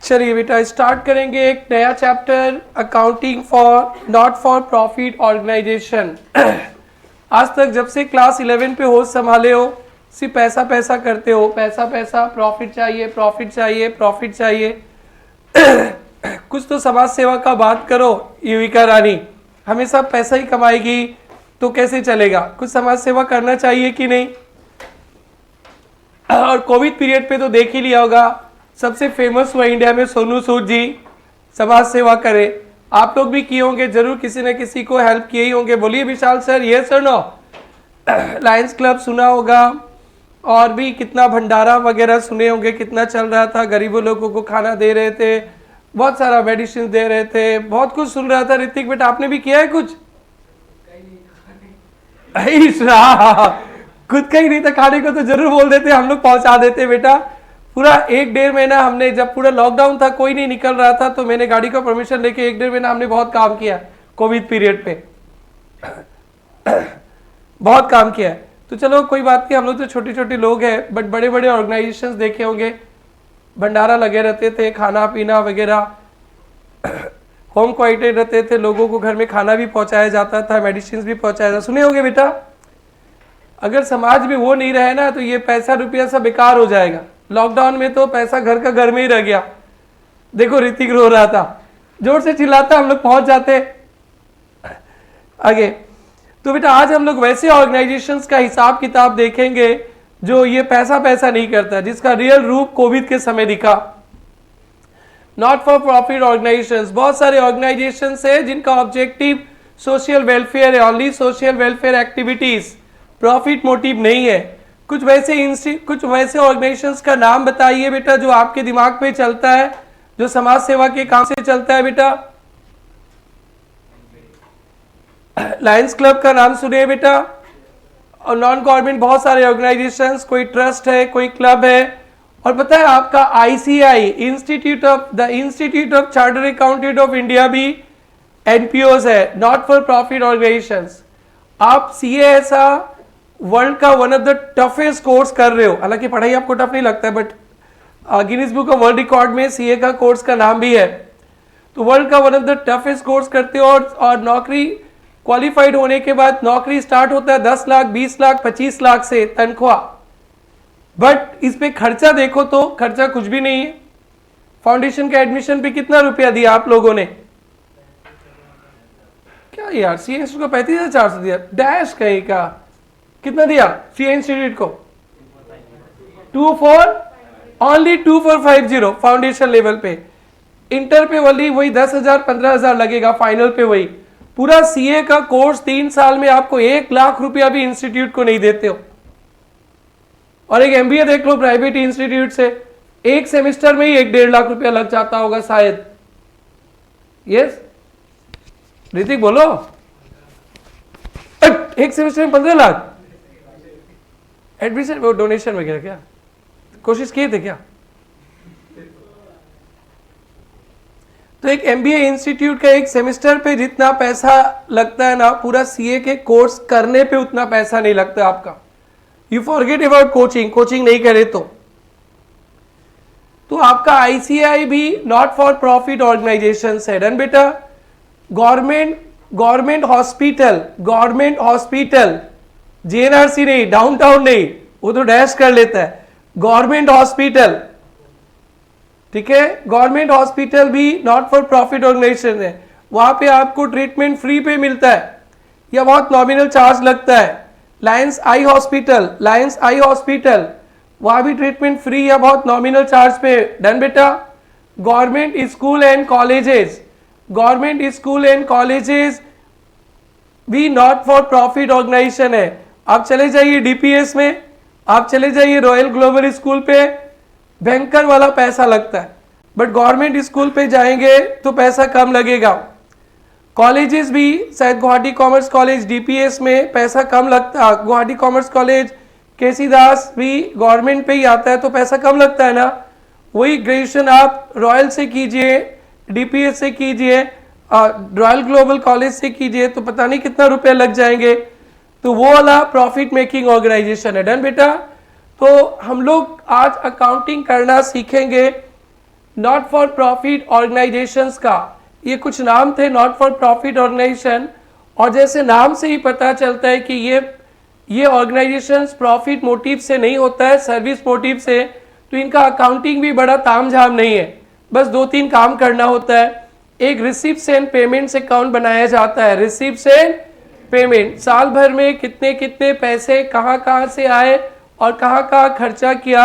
चलिए बेटा स्टार्ट करेंगे एक नया chapter accounting for not for profit organisation. आज तक जब से क्लास 11 पे होश संभाले हो सिर्फ पैसा पैसा करते हो, पैसा पैसा, प्रॉफिट चाहिए प्रॉफिट चाहिए प्रॉफिट चाहिए। कुछ तो समाज सेवा का बात करो युविका रानी, हमेशा पैसा ही कमाएगी तो कैसे चलेगा? कुछ समाज सेवा करना चाहिए कि नहीं? और कोविड पीरियड पे तो देख ही लिया होगा, सबसे फेमस हुआ इंडिया में सोनू सूद जी, समाज सेवा करे। आप लोग भी किए होंगे जरूर, किसी न किसी को हेल्प किए ही होंगे। बोलिए विशाल सर, ये सर नो। लायंस क्लब सुना होगा, और भी कितना भंडारा वगैरह सुने होंगे, कितना चल रहा था, गरीबों लोगों को खाना दे रहे थे, बहुत सारा मेडिसिन दे रहे थे, बहुत कुछ सुन रहा था। ऋतिक बेटा आपने भी किया है कुछ? खुद का ही नहीं था, खाने को तो जरूर बोल देते, हम लोग पहुंचा देते बेटा। पूरा 1-1.5 महीना हमने, जब पूरा लॉकडाउन था कोई नहीं निकल रहा था, तो मैंने गाड़ी का परमिशन लेके 1-1.5 महीना हमने बहुत काम किया कोविड पीरियड पे। बहुत काम किया है। तो चलो कोई बात नहीं, हम लोग तो छोटे छोटे लोग हैं, बट बड़े बड़े ऑर्गेनाइजेशंस देखे होंगे, भंडारा लगे रहते थे, खाना पीना वगैरह, होम क्वारंटाइन रहते थे, लोगों को घर में खाना भी पहुंचाया जाता था, मेडिसिन भी पहुंचाया जाता। सुने होंगे बेटा। अगर समाज में वो नहीं रहे ना तो ये पैसा रुपया सब बेकार हो जाएगा। लॉकडाउन में तो पैसा घर का घर में ही रह गया। देखो ऋतिक रो रहा था, जोर से चिल्लाता, हम लोग पहुंच जाते आगे। तो बेटा आज हम लोग वैसे ऑर्गेनाइजेशंस का हिसाब किताब देखेंगे जो ये पैसा पैसा नहीं करता, जिसका रियल रूप कोविड के समय दिखा। नॉट फॉर प्रॉफिट ऑर्गेनाइजेशंस, बहुत सारे ऑर्गेनाइजेशंस है जिनका ऑब्जेक्टिव सोशल वेलफेयर है, only social welfare activities, profit motive नहीं है। कुछ वैसे ऑर्गेनाइजेशंस का नाम बताइए बेटा जो आपके दिमाग पे चलता है, जो समाज सेवा के काम से चलता है बेटा। लायंस क्लब का नाम सुनिए बेटा। और नॉन गवर्नमेंट बहुत सारे ऑर्गेनाइजेशंस, कोई ट्रस्ट है, कोई क्लब है। और पता है आपका ICI, institute of chartered accountant of India भी NPOs है, नॉट फॉर प्रॉफिट ऑर्गेनाइजेशंस। आप CA वर्ल्ड का one of the toughest course कर रहे हो, हालांकि पढ़ाई आपको टफ नहीं लगता है, but Guinness book of world record में CA का कोर्स का नाम भी है। तो वर्ल्ड का one of the toughest course करते हो, और नौकरी क्वालिफाइड होने के बाद नौकरी स्टार्ट होता है 10 लाख 20 लाख 25 लाख से तनख्वाह। बट इस पे खर्चा देखो तो खर्चा कुछ भी नहीं है। फाउंडेशन के एडमिशन पे कितना रुपया दिया आप लोगों ने? क्या यार, CA को 35,400 दिया, डैश कहीं का। कितना दिया CA इंस्टीट्यूट को? 2450 फाउंडेशन लेवल पे। इंटर पे वही 10,000 15,000 लगेगा, फाइनल पे वही। पूरा CA का कोर्स 3 साल में आपको 1 लाख रुपया भी इंस्टीट्यूट को नहीं देते हो। और एक MBA देख लो प्राइवेट इंस्टीट्यूट से, एक सेमेस्टर में ही 1-1.5 लाख रुपया लग जाता होगा शायद। यस ऋतिक बोलो, एक सेमेस्टर में 15 लाख एडमिशन, वो डोनेशन वगैरह क्या कोशिश किए थे क्या? तो एक MBA इंस्टीट्यूट का एक सेमेस्टर पे जितना पैसा लगता है ना, पूरा CA के कोर्स करने पे उतना पैसा नहीं लगता आपका। यू फॉरगेट अबाउट कोचिंग नहीं करे तो आपका ICI भी नॉट फॉर प्रॉफिट ऑर्गेनाइजेशन है। डन बेटा। गवर्नमेंट हॉस्पिटल JNRC नहीं, डाउनटाउन नहीं, वो तो डैश कर लेता है। गवर्नमेंट हॉस्पिटल, ठीक है, गवर्नमेंट हॉस्पिटल भी नॉट फॉर प्रॉफिट ऑर्गेनाइजेशन है। वहां पे आपको ट्रीटमेंट फ्री पे मिलता है या बहुत नॉमिनल चार्ज लगता है। लायंस आई हॉस्पिटल, वहां भी ट्रीटमेंट फ्री या बहुत नॉमिनल चार्ज पे। डन बेटा। गवर्नमेंट स्कूल एंड कॉलेजेस भी नॉट फॉर प्रॉफिट ऑर्गेनाइजेशन है। आप चले जाइए DPS में, आप चले जाइए रॉयल ग्लोबल स्कूल पे, भयंकर वाला पैसा लगता है। बट गवर्नमेंट स्कूल पे जाएंगे तो पैसा कम लगेगा। कॉलेजेस भी, शायद गुवाहाटी कॉमर्स कॉलेज DPS में पैसा कम लगता है। गुवाहाटी कॉमर्स कॉलेज KC दास भी गवर्नमेंट पे ही आता है तो पैसा कम लगता है ना। वही ग्रेजुएशन आप रॉयल से कीजिए, DPS से कीजिए, रॉयल ग्लोबल कॉलेज से कीजिए तो पता नहीं कितना रुपया लग जाएंगे। तो वो वाला प्रॉफिट मेकिंग ऑर्गेनाइजेशन है। डन बेटा। तो हम लोग आज अकाउंटिंग करना सीखेंगे नॉट फॉर प्रॉफिट ऑर्गेनाइजेशंस का ये कुछ नाम थे, नॉट फॉर प्रॉफिट ऑर्गेनाइजेशन, और जैसे नाम से ही पता चलता है कि ये ऑर्गेनाइजेशंस प्रॉफिट मोटिव से नहीं होता है, सर्विस मोटिव से, तो इनका अकाउंटिंग भी बड़ा तामझाम नहीं है, बस 2-3 काम करना होता है। एक रिसिप्ट्स एंड पेमेंट्स अकाउंट बनाया जाता है, रिसिप्ट्स एंड पेमेंट, साल भर में कितने कितने पैसे कहाँ कहाँ से आए और कहाँ कहाँ खर्चा किया,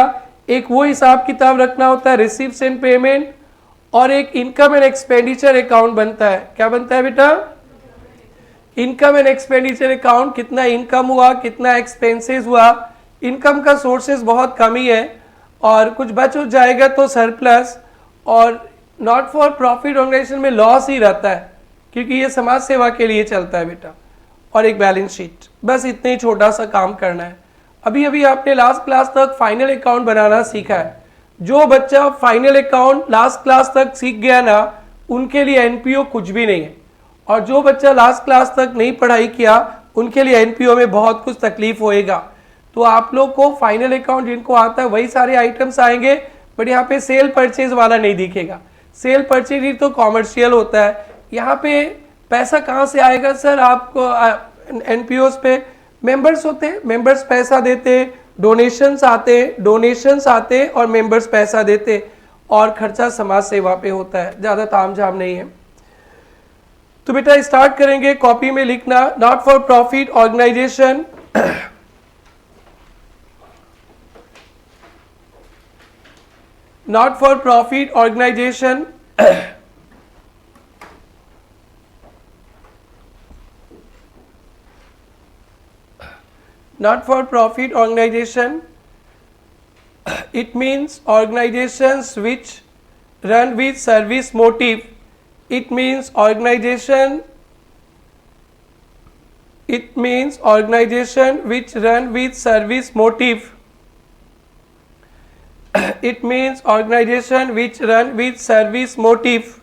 एक वो हिसाब किताब रखना होता है, रिसिप्ट्स एंड पेमेंट। और एक इनकम एंड एक्सपेंडिचर अकाउंट बनता है। क्या बनता है बेटा? इनकम एंड एक्सपेंडिचर अकाउंट, कितना इनकम हुआ, कितना एक्सपेंसेस हुआ। इनकम का सोर्सेज बहुत कम ही है और कुछ बच हो जाएगा तो सरप्लस, और नॉट फॉर प्रॉफिट ऑर्गेनाइजेशन में लॉस ही रहता है क्योंकि ये समाज सेवा के लिए चलता है बेटा। और एक बैलेंस शीट, बस इतने ही छोटा सा काम करना है। अभी अभी आपने लास्ट क्लास तक फाइनल अकाउंट बनाना सीखा है। जो बच्चा फाइनल अकाउंट लास्ट क्लास तक सीख गया ना, उनके लिए एनपीओ कुछ भी नहीं है, और जो बच्चा लास्ट क्लास तक नहीं पढ़ाई किया उनके लिए एनपीओ में बहुत कुछ तकलीफ होएगा। तो आप लोग को फाइनल अकाउंट जिनको आता है वही सारे आइटम्स आएंगे, बट यहाँ पे सेल परचेज वाला नहीं दिखेगा। सेल परचेज ही तो कॉमर्शियल होता है। यहाँ पे पैसा कहाँ से आएगा सर? आपको एनपीओस पे मेंबर्स होते हैं, मेंबर्स पैसा देते, डोनेशंस आते और मेंबर्स पैसा देते, और खर्चा समाज सेवा पे होता है, ज़्यादा तामझाम नहीं है। तो बेटा स्टार्ट करेंगे, कॉपी में लिखना, not for profit organisation. Not for profit organisation not for profit organization, it means organizations which run with service motive. It means organization which run with service motive. It means organization which run with service motive,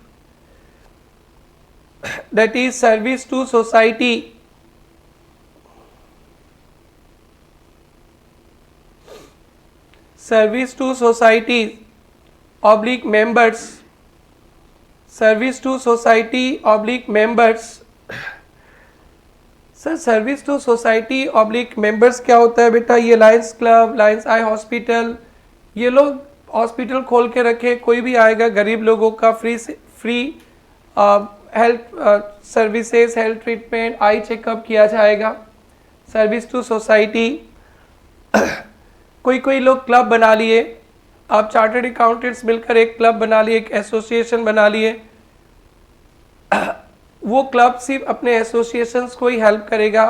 that is service to society. Service to society oblique members, service to society oblique members। Sir service to society oblique members क्या होता है बेटा? ये lions club, lions eye hospital, ये लोग hospital खोल के रखे, कोई भी आएगा गरीब लोगों का free health services, health treatment, eye checkup किया जाएगा। Service to society. कोई लोग क्लब बना लिए, आप चार्टर्ड अकाउंटेंट्स मिलकर एक क्लब बना लिए, एक एसोसिएशन बना लिए, वो क्लब सिर्फ अपने एसोसिएशंस को ही हेल्प करेगा,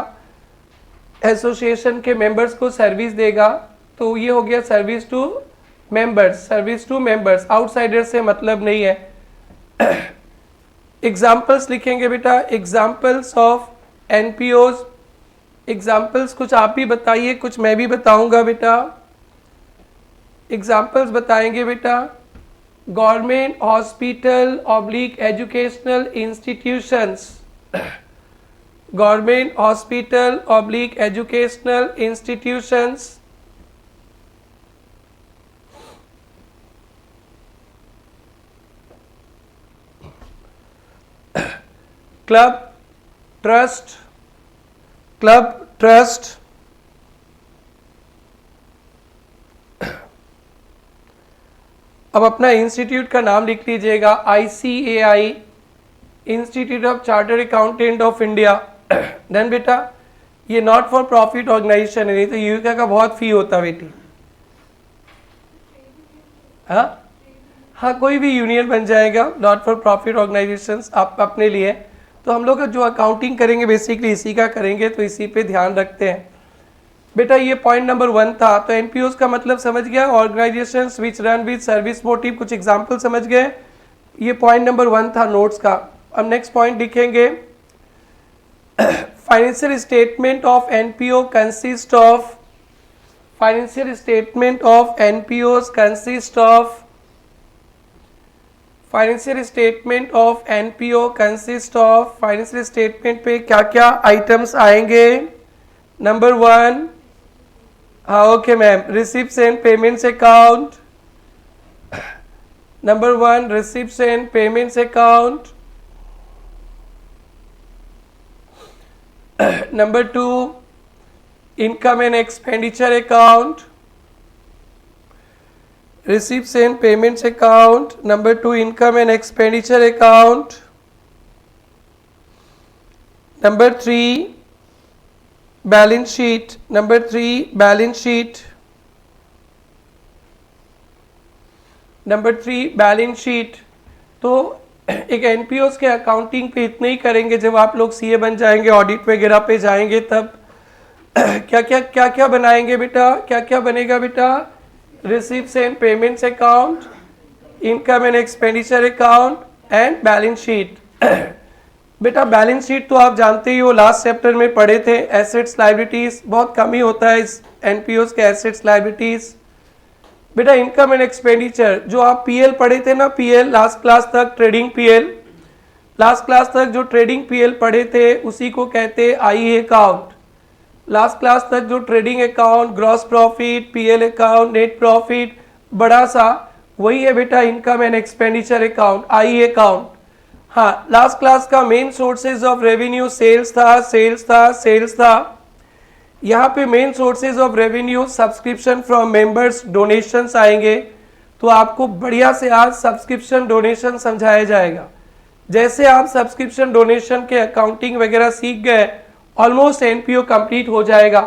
एसोसिएशन के मेंबर्स को सर्विस देगा, तो ये हो गया service to members. Service to members, outsider से मतलब नहीं है। एग्जाम्पल्स लिखेंगे बेटा, एग्जाम्पल्स ऑफ एनपीओज। एग्जाम्पल्स कुछ आप ही बताइए, कुछ मैं भी बताऊंगा बेटा। एग्जाम्पल्स बताएंगे बेटा, government hospital oblique educational institutions, government hospital oblique educational institutions, club trust, club trust, अब अपना इंस्टीट्यूट का नाम लिख लीजिएगा, ICAI, institute of chartered accountant of India. Then बेटा ये नॉट फॉर प्रॉफिट ऑर्गेनाइजेशन है, नहीं तो यूके का बहुत फी होता बेटी। हाँ कोई भी यूनियन बन जाएगा, नॉट फॉर प्रॉफिट ऑर्गेनाइजेशंस आप अपने लिए। तो हम लोग जो अकाउंटिंग करेंगे बेसिकली इसी का करेंगे, तो इसी पे ध्यान रखते हैं बेटा। ये पॉइंट नंबर 1 था। तो एनपीओज का मतलब समझ गया, organisations which run with service motive, कुछ एग्जांपल समझ गए। ये पॉइंट नंबर 1 था नोट्स का। अब नेक्स्ट पॉइंट लिखेंगे, financial statement of NPO consist of, financial statement of NPOs consist of, financial statement of NPO consist of, financial statement पे क्या क्या आइटम्स आएंगे? नंबर 1, हाँ okay ma'am, receipts and payments account, Number 1, receipts and payments account. Number 2, income and expenditure account. Receipts and payments account. Number 2, income and expenditure account. Number 3, balance sheet. Number 3, balance sheet. Number 3, balance sheet. तो एक एनपीओस के accounting पे इतने ही करेंगे, जब आप लोग CA बन जाएंगे, ऑडिट वगैरह पे जाएंगे, तब क्या क्या बनाएंगे बेटा, क्या क्या बनेगा बेटा? Receipts and payments account, income and expenditure account and balance sheet. बेटा बैलेंस शीट तो आप जानते ही हो, लास्ट चैप्टर में पढ़े थे। एसेट्स लायबिलिटीज बहुत कम ही होता है इस एनपीओस के एसेट्स लायबिलिटीज। बेटा इनकम एंड एक्सपेंडिचर जो आप पीएल पढ़े थे ना, पीएल लास्ट क्लास तक, ट्रेडिंग पीएल, लास्ट क्लास तक जो ट्रेडिंग पीएल पढ़े थे उसी को कहते हैं आई अकाउंट। लास्ट क्लास तक जो trading account, gross profit, PL account, net profit, बड़ा सा वही है बेटा income and expenditure account, I account. हाँ, लास्ट क्लास का main sources of revenue sales था। यहाँ पे main sources of revenue subscription from members, donations आएंगे। तो आपको बढ़िया से आज सब्सक्रिप्शन डोनेशन समझाया जाएगा। जैसे आप सब्सक्रिप्शन डोनेशन के अकाउंटिंग वगैरह सीख गए, ऑलमोस्ट एनपीओ कंप्लीट हो जाएगा,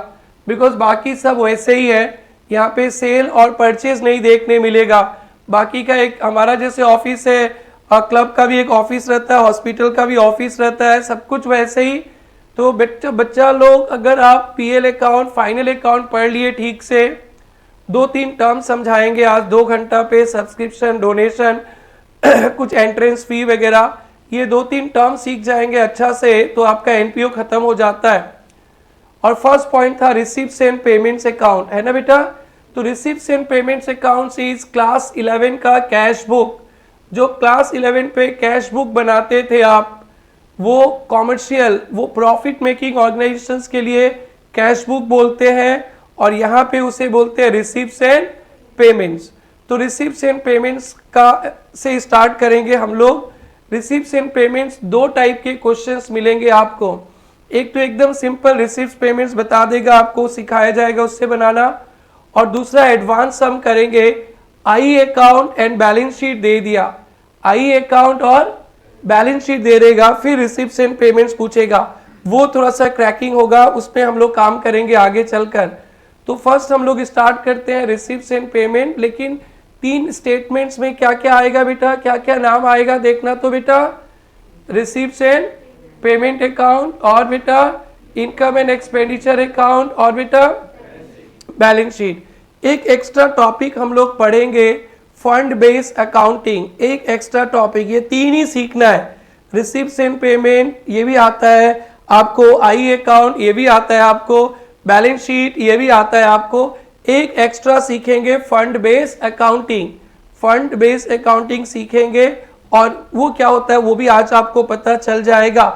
बिकॉज बाकी सब वैसे ही है। यहाँ पे सेल और परचेज नहीं देखने मिलेगा। बाकी का एक हमारा जैसे ऑफिस है, क्लब का भी एक ऑफिस रहता है, हॉस्पिटल का भी ऑफिस रहता है, सब कुछ वैसे ही। तो बच्चा लोग, अगर आप पीएल अकाउंट, फाइनल अकाउंट पढ़ लिए ठीक से, 2-3 टर्म समझाएंगे आज 2 घंटा पे, सब्सक्रिप्शन, डोनेशन, कुछ एंट्रेंस फी वगैरह, ये 2-3 टर्म सीख जाएंगे अच्छा से, तो आपका एनपीओ खत्म हो जाता है। और फर्स्ट पॉइंट था रिसीप्ट्स एंड पेमेंट्स अकाउंट, है ना बेटा? तो receipts and payments account is class 11 का कैश बुक। जो क्लास 11 पे कैश बुक बनाते थे आप, वो कॉमर्शियल, वो प्रॉफिट मेकिंग ऑर्गेनाइजेशंस के लिए कैश बुक बोलते हैं, और यहाँ पे उसे बोलते हैं रिसीप्ट्स एंड पेमेंट्स। तो रिसीप्ट्स एंड पेमेंट्स का से स्टार्ट करेंगे हम लोग। रिसीप्ट्स एंड पेमेंट्स 2 टाइप के क्वेश्चंस मिलेंगे आपको। एक तो एकदम सिंपल रिसीप्ट्स पेमेंट्स बता देगा, आपको सिखाया जाएगा उससे बनाना, और दूसरा एडवांस हम करेंगे, I account and balance sheet दे दिया, आई अकाउंट और बैलेंस शीट दे देगा, फिर रिसीप्ट्स एंड पेमेंट्स पूछेगा, वो थोड़ा सा क्रैकिंग होगा, उस पर हम लोग काम करेंगे आगे चलकर। तो फर्स्ट हम लोग स्टार्ट करते हैं रिसीप्ट्स एंड पेमेंट। लेकिन 3 स्टेटमेंट्स में क्या क्या आएगा बेटा, क्या क्या नाम आएगा देखना। तो बेटा रिसीप्ट्स एंड पेमेंट अकाउंट, और बेटा इनकम एंड एक्सपेंडिचर अकाउंट, और बेटा बैलेंस शीट। एक एक्स्ट्रा टॉपिक हम लोग पढ़ेंगे, फंड बेस्ड अकाउंटिंग, एक एक्स्ट्रा टॉपिक। ये 3 ही सीखना है, रिसीप्ट्स एंड पेमेंट ये भी आता है आपको, आई अकाउंट ये भी आता है आपको, बैलेंस शीट ये भी आता है आपको। एक एक्स्ट्रा सीखेंगे fund based accounting, fund based accounting सीखेंगे, और वो क्या होता है वो भी आज आपको पता चल जाएगा।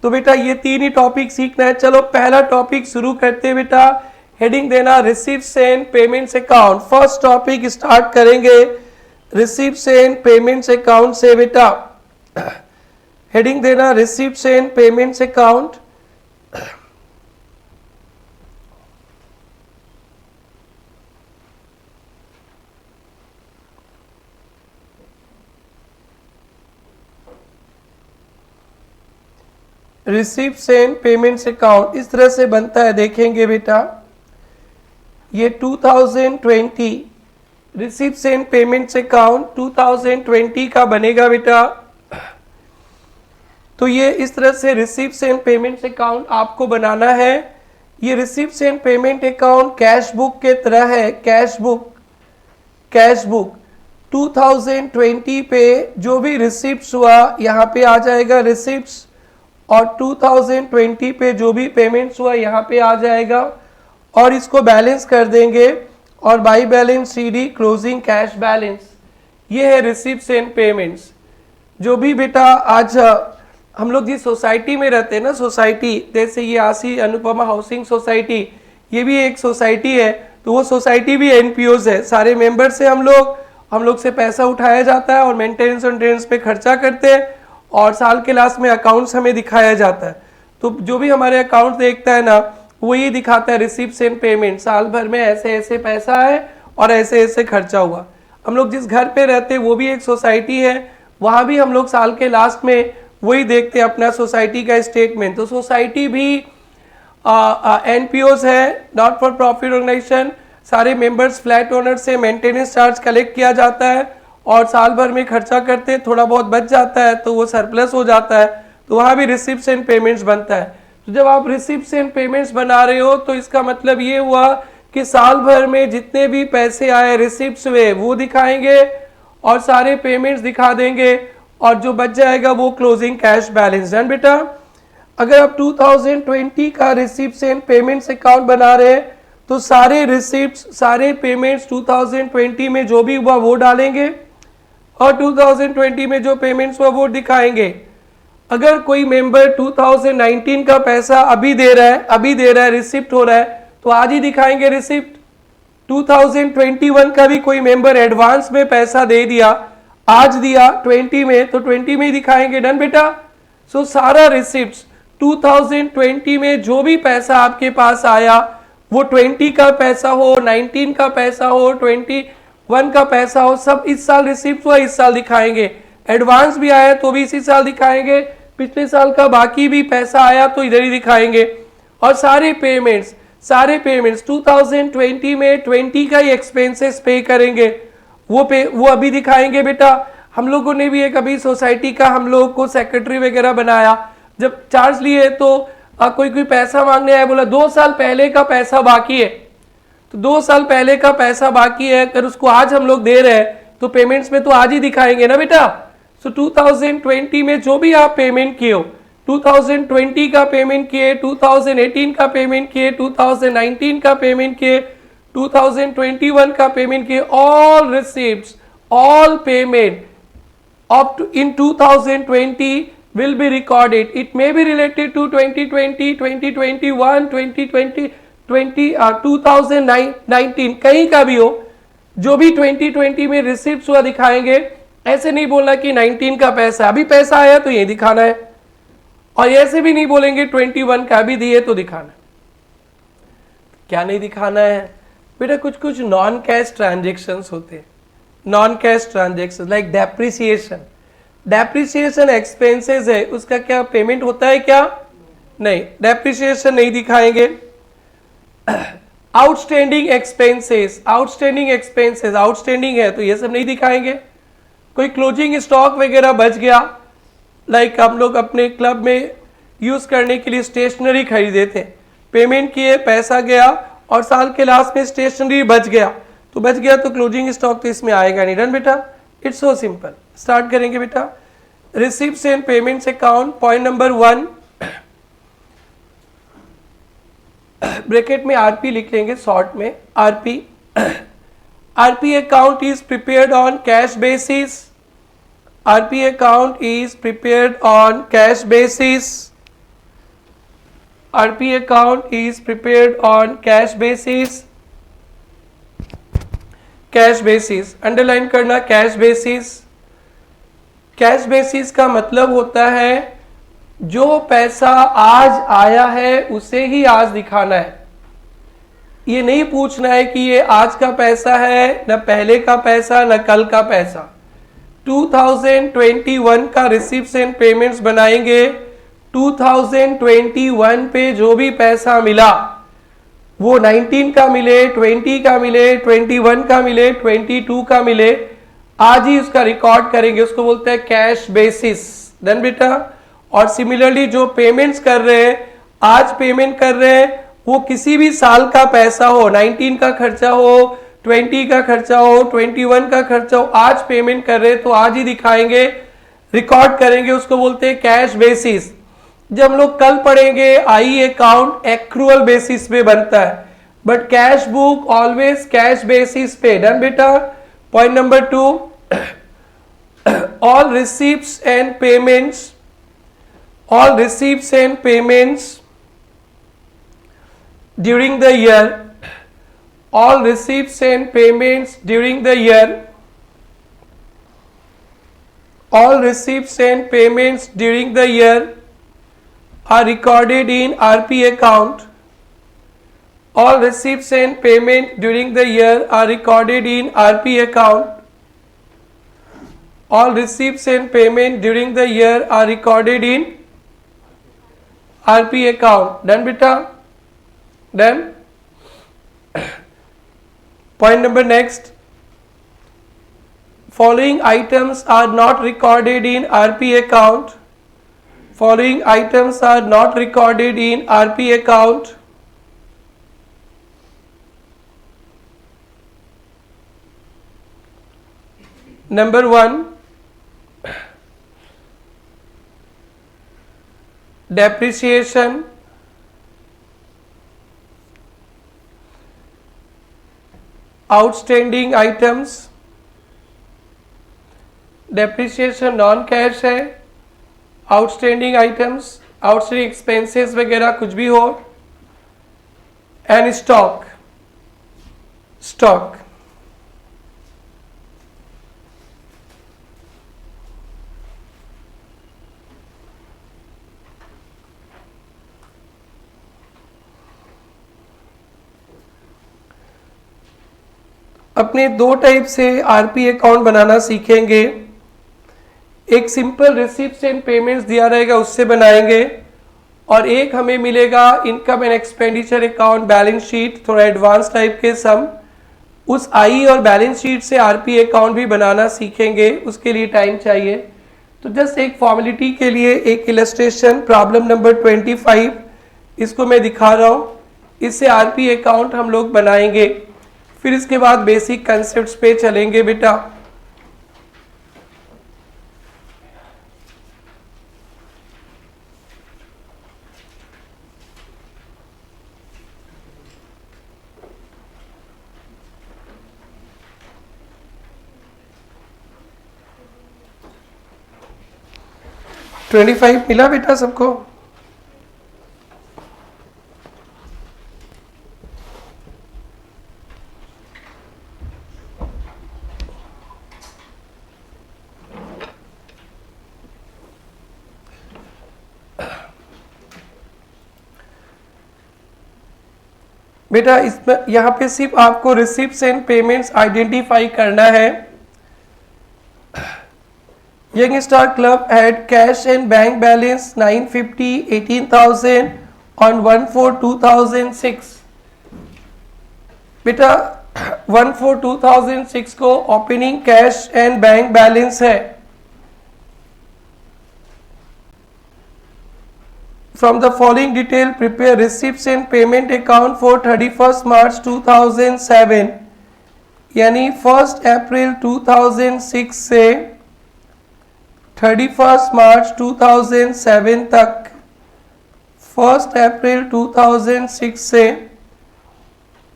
तो बेटा ये 3 ही टॉपिक सीखना है। चलो पहला टॉपिक शुरू करते हैं बेटा। हेडिंग देना receipts and payments account. First topic start करेंगे रिसीप्ट्स एंड पेमेंट्स अकाउंट से बेटा। हेडिंग देना receipts and payments account. Receipts and payments account इस तरह से बनता है, देखेंगे बेटा। ये 2020 रिसीप्ट्स एंड पेमेंट्स अकाउंट 2020 का बनेगा बेटा। तो ये इस तरह से रिसीप्ट्स एंड पेमेंट्स अकाउंट आपको बनाना है। ये receipts and payment account cash book के तरह है, कैश बुक 2020 पे जो भी रिसीप्ट्स हुआ यहाँ पे आ जाएगा रिसीप्ट्स, और 2020 पे जो भी पेमेंट्स हुआ यहाँ पे आ जाएगा, और इसको बैलेंस कर देंगे, और by balance CD closing cash balance. ये है रिसीप्ट्स एंड पेमेंट्स। जो भी बेटा आज हम लोग जिस सोसाइटी में रहते हैं ना, सोसाइटी जैसे ये आशी अनुपमा हाउसिंग सोसाइटी, ये भी एक सोसाइटी है, तो वो सोसाइटी भी एनपीओज है, सारे मेंबर्स हैं हम लोग, हम लोग से पैसा उठाया जाता है और मेंटेनेंस और टेनेंस पे खर्चा करते हैं और साल के लास्ट में अकाउंट्स हमें दिखाया जाता है। तो जो भी हमारे अकाउंट देखता है ना वो ये दिखाता है रिसिप्ट्स एंड पेमेंट, साल भर में ऐसे ऐसे पैसा है और ऐसे ऐसे खर्चा हुआ। हम लोग जिस घर पे रहते हैं वो भी एक सोसाइटी है, वहाँ भी हम लोग साल के लास्ट में वही देखते हैं अपना सोसाइटी का स्टेटमेंट। तो सोसाइटी भी एनपीओस है, नॉट फॉर प्रॉफिट ऑर्गेनाइजेशन, सारे मेंबर्स फ्लैट ओनर से मेंटेनेंस चार्ज कलेक्ट किया जाता है और साल भर में खर्चा करते हैं, थोड़ा बहुत बच जाता है तो वो सरप्लस हो जाता है, तो वहाँ भी रिसिप्ट्स एंड पेमेंट्स बनता है। तो जब आप रिसिप्ट्स एंड पेमेंट्स बना रहे हो तो इसका मतलब ये हुआ कि साल भर में जितने भी पैसे आए रिसिप्ट्स हुए वो दिखाएंगे और सारे पेमेंट्स दिखा देंगे और जो बच जाएगा वो क्लोजिंग कैश बैलेंस। डन बेटा। अगर आप 2020 का रिसिप्ट्स एंड पेमेंट्स अकाउंट बना रहे हैं तो सारे रिसिप्ट्स सारे पेमेंट्स 2020 में जो भी हुआ वो डालेंगे और 2020 में जो पेमेंट्स हुआ वो दिखाएंगे। अगर कोई मेंबर 2019 का पैसा अभी दे रहा है रिसिप्ट हो रहा है तो आज ही दिखाएंगे रिसिप्ट। 2021 का भी कोई मेंबर एडवांस में पैसा दे दिया, आज दिया 20 में, तो 20 में ही दिखाएंगे। डन बेटा। सो सारा रिसिप्ट 2020 में जो भी पैसा आपके पास आया वो 20 का पैसा हो, 19 का पैसा हो, 21 का पैसा हो, सब इस साल रिसिप्ट हुआ इस साल दिखाएंगे। एडवांस भी आया तो भी इसी साल दिखाएंगे, पिछले साल का बाकी भी पैसा आया तो इधर ही दिखाएंगे। और सारे पेमेंट्स 2020 में 20 का ही एक्सपेंसेस पे करेंगे, वो अभी दिखाएंगे बेटा। हम लोगों ने भी एक अभी सोसाइटी का हम लोग को सेक्रेटरी वगैरह बनाया, जब चार्ज लिए तो कोई पैसा मांगने आया, बोला 2 साल पहले का पैसा बाकी है, तो 2 साल पहले का पैसा बाकी है, अगर उसको आज हम लोग दे रहे हैं तो पेमेंट्स में तो आज ही दिखाएंगे ना बेटा। सो 2020 में जो भी आप पेमेंट किए हो, 2020 का पेमेंट किए, 2018 का पेमेंट किए, 2019 का पेमेंट किए, 2021 का पेमेंट किए, all receipts all payment up to in 2020 will be recorded. It may be related to 2020, 2021, 2020, 2019, कहीं का भी हो, जो भी 2020 में रिसिप्ट्स हुआ दिखाएंगे। ऐसे नहीं बोलना कि 19 का पैसा अभी पैसा आया तो ये दिखाना है, और ऐसे भी नहीं बोलेंगे 21 का भी दिए तो दिखाना है। क्या नहीं दिखाना है बेटा? कुछ नॉन कैश ट्रांजेक्शन्स होते हैं, non cash transaction like depreciation expenses है, उसका क्या पेमेंट होता है क्या? नहीं, डेप्रिसिएशन नहीं दिखाएंगे। आउटस्टैंडिंग एक्सपेंसेस आउटस्टैंडिंग है तो ये सब नहीं दिखाएंगे। कोई क्लोजिंग स्टॉक वगैरह बच गया, लाइक हम लोग अपने क्लब में यूज करने के लिए स्टेशनरी खरीदे थे, पेमेंट किए, पैसा गया और साल के लास्ट में स्टेशनरी बच गया तो क्लोजिंग स्टॉक तो इसमें आएगा नहीं। डन बेटा। It's so simple. स्टार्ट करेंगे बेटा। Receipts and payments account, point number 1, bracket में आरपी लिख लेंगे शॉर्ट में, RP account is prepared on cash basis. RP account is prepared on cash basis. RP account is prepared on cash basis. Cash basis underline करना, cash basis. Cash basis का मतलब होता है जो पैसा आज आया है उसे ही आज दिखाना है। ये नहीं पूछना है कि ये आज का पैसा है, न पहले का पैसा, न कल का पैसा। 2021 का रिसिप्ट्स एंड पेमेंट्स बनाएंगे, 2021 पे जो भी पैसा मिला वो 19 का मिले, 20 का मिले, 21 का मिले, 22 का मिले, आज ही उसका रिकॉर्ड करेंगे, उसको बोलते हैं कैश बेसिस। देन बेटा, और सिमिलरली जो पेमेंट्स कर रहे हैं, आज पेमेंट कर रहे हैं, वो किसी भी साल का पैसा हो, 19 का खर्चा हो, 20 का खर्चा हो, 21 का खर्चा हो, आज पेमेंट कर रहे हैं तो आज ही दिखाएंगे, रिकॉर्ड करेंगे, उसको बोलते हैं कैश बेसिस। जब हम लोग कल पढ़ेंगे आई अकाउंट एक्रूअल बेसिस पे बनता है, but cash book always cash basis पे। डन बेटा। Point number 2, all receipts and payments during the year all receipts and payments during the year are recorded in RP account. All receipts and payment during the year are recorded in RP account. All receipts and payment during the year are recorded in RP account. Done beta? Done? Point number next. Following items are not recorded in RP account. Following items are not recorded in RP account. Number 1, depreciation, outstanding items. Depreciation non cash है, outstanding items, outstanding expenses वगैरह कुछ भी हो, and stock, stock. अपने दो type से RP account बनाना सीखेंगे। एक सिंपल रिसिप्ट्स एंड पेमेंट्स दिया रहेगा उससे बनाएंगे, और एक हमें मिलेगा income and expenditure account, balance sheet, थोड़ा एडवांस टाइप के सम। उस आई और बैलेंस शीट से आरपी अकाउंट भी बनाना सीखेंगे, उसके लिए टाइम चाहिए। तो जस्ट एक फॉर्मेलिटी के लिए एक इलस्ट्रेशन, प्रॉब्लम नंबर 25 इसको मैं दिखा रहा हूँ। इससे आरपी अकाउंट हम लोग बनाएंगे, फिर इसके बाद बेसिक कंसेप्ट्स पे चलेंगे बेटा। ट्वेंटी 25 मिला बेटा सबको? बेटा इसमें यहाँ पे सिर्फ आपको रिसिप्ट्स एंड पेमेंट्स आइडेंटिफाई करना है। Young Star club had cash and bank balance 950 18,000 on 1/4/2006। बेटा 1/4/2006 को opening cash and bank balance है। From the following detail, prepare receipts and payment account for 31st March 2007, यानी 1 अप्रैल 2006 से 31 मार्च 2007 तक। 1 अप्रैल 2006 से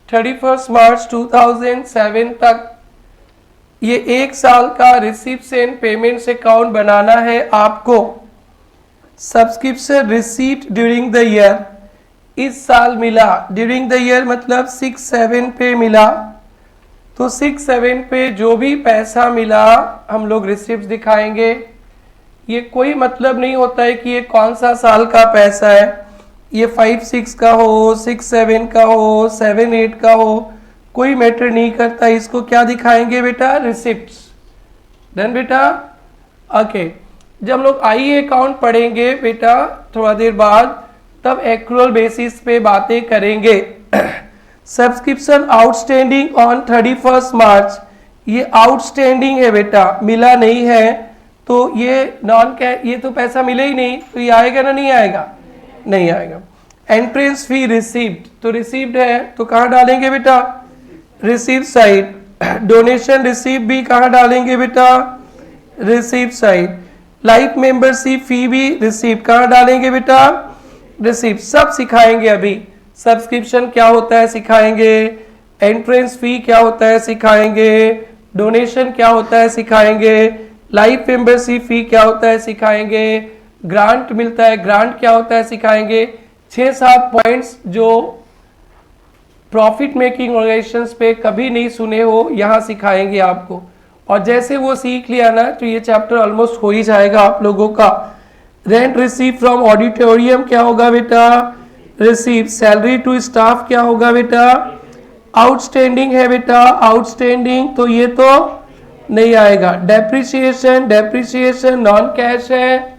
31 March 2007 तक ये एक साल का रिसीप्ट्स एंड पेमेंट्स अकाउंट बनाना है आपको। Subscription receipt during the year, इस साल मिला, ड्यूरिंग द ईयर मतलब 6-7 पे मिला, तो 6-7 पे जो भी पैसा मिला हम लोग रिसिप्ट दिखाएंगे। ये कोई मतलब नहीं होता है कि ये कौन सा साल का पैसा है, ये 5-6 का हो, 6-7 का हो, 7-8 का हो, कोई मैटर नहीं करता। इसको क्या दिखाएंगे बेटा? रिसिप्ट्स। डन बेटा? ओके। जब हम लोग आई अकाउंट पढ़ेंगे बेटा थोड़ा देर बाद, तब एक्रूअल बेसिस पे बातें करेंगे। सब्सक्रिप्शन आउटस्टैंडिंग ऑन 31 मार्च, ये आउटस्टैंडिंग है बेटा, मिला नहीं है, तो ये नॉन कैश, ये तो पैसा मिले ही नहीं, तो ये आएगा ना? नहीं आएगा? नहीं आएगा। एंट्रेंस फी रिसीव्ड, तो रिसीव्ड है तो कहाँ डालेंगे बेटा? Receive side. डोनेशन रिसीव भी कहाँ डालेंगे बेटा? Receive side. Life membership fee भी रिसीव, कहाँ डालेंगे बेटा? रिसीव। सब सिखाएंगे अभी। सब्सक्रिप्शन क्या होता है सिखाएंगे, एंट्रेंस फी क्या होता है सिखाएंगे, डोनेशन क्या होता है सिखाएंगे, लाइफ मेंबरशिप फी क्या होता है सिखाएंगे, ग्रांट मिलता है, ग्रांट क्या होता है सिखाएंगे। 6-7 पॉइंट्स जो प्रॉफिट मेकिंग ऑर्गेनाइजेशंस पे कभी नहीं सुने हो, यहाँ सिखाएंगे आपको। और जैसे वो सीख लिया ना तो ये चैप्टर ऑलमोस्ट हो ही जाएगा आप लोगों का। रेंट रिसीव फ्रॉम ऑडिटोरियम क्या होगा बेटा, रिसीव। सैलरी टू स्टाफ क्या होगा बेटा, आउटस्टैंडिंग है बेटा, आउटस्टैंडिंग, तो ये तो नहीं आएगा। डेप्रिसिएशन, डेप्रिसिएशन नॉन कैश है,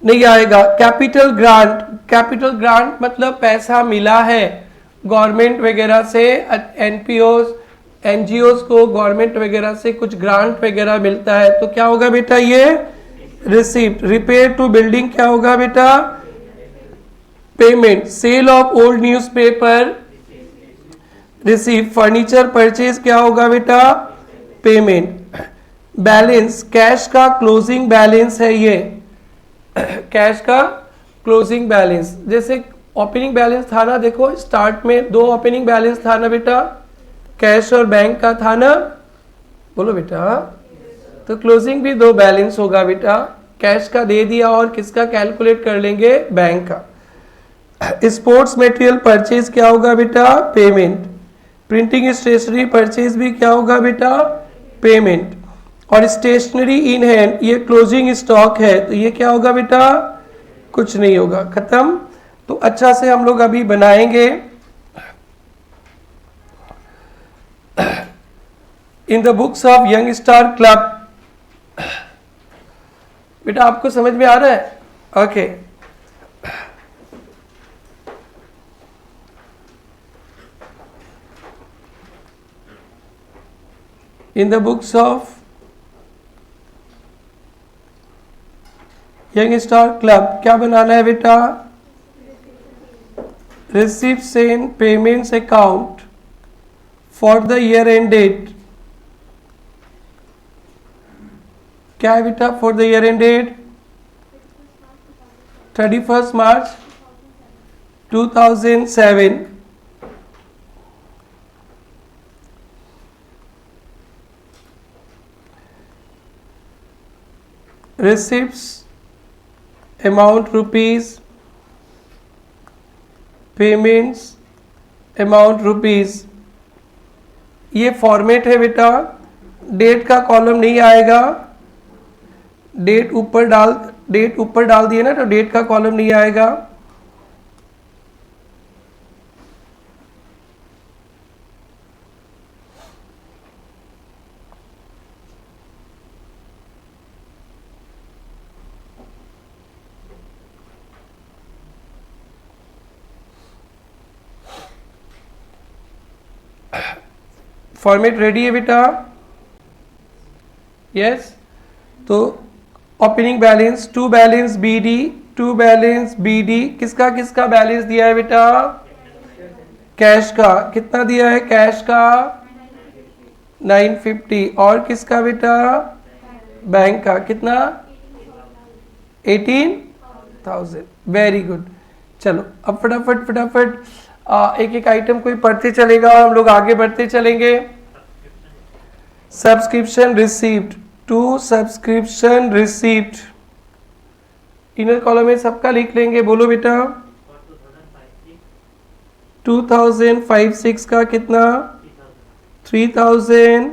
नहीं आएगा। कैपिटल ग्रांट, कैपिटल ग्रांट मतलब पैसा मिला है गवर्नमेंट वगैरह से, एनपीओस एनजीओस को गवर्नमेंट वगैरह से कुछ ग्रांट वगैरह मिलता है, तो क्या होगा बेटा ये रिसीप्ट। रिपेयर टू बिल्डिंग क्या होगा बेटा, payment. Sale of old newspaper, receive. Furniture purchase क्या होगा बेटा, पेमेंट। बैलेंस, कैश का क्लोजिंग बैलेंस है ये, कैश का क्लोजिंग बैलेंस। जैसे ओपनिंग बैलेंस था ना, देखो स्टार्ट में 2 ओपनिंग बैलेंस था ना बेटा, कैश और बैंक का था ना, बोलो बेटा, तो क्लोजिंग भी 2 बैलेंस होगा बेटा, कैश का दे दिया और किसका कैलकुलेट कर लेंगे, बैंक का। स्पोर्ट्स मटेरियल परचेज क्या होगा बेटा, पेमेंट। प्रिंटिंग स्टेशनरी परचेज भी क्या होगा बेटा, पेमेंट। और स्टेशनरी इन हैंड ये क्लोजिंग स्टॉक है, तो ये क्या होगा बेटा, कुछ नहीं होगा, खत्म। तो अच्छा से हम लोग अभी बनाएंगे। In the books of Young Star Club, बेटा आपको समझ में आ रहा है, okay. In the books of Young Star Club क्या बनाना है बेटा, receipts and payments account for the year end date. क्या है बेटा, for the year end date 31 March 2007। receipts amount rupees, payments amount rupees। ये फॉर्मेट है बेटा, डेट का कॉलम नहीं आएगा, डेट ऊपर डाल दिए ना तो डेट का कॉलम नहीं आएगा। फॉर्मेट रेडी है बेटा, यस। तो opening balance, to balance BD, to balance BD, किसका किसका बैलेंस दिया है बेटा, कैश का। कितना दिया है कैश का, 950। और किसका बेटा, बैंक का, कितना 18,000। Very good. चलो अब फटाफट फटाफट एक एक आइटम कोई पढ़ते चलेगा और हम लोग आगे बढ़ते चलेंगे। Subscription received, to subscription received, inner column में सबका लिख लेंगे, बोलो बेटा। 2005-6 का कितना, 3000,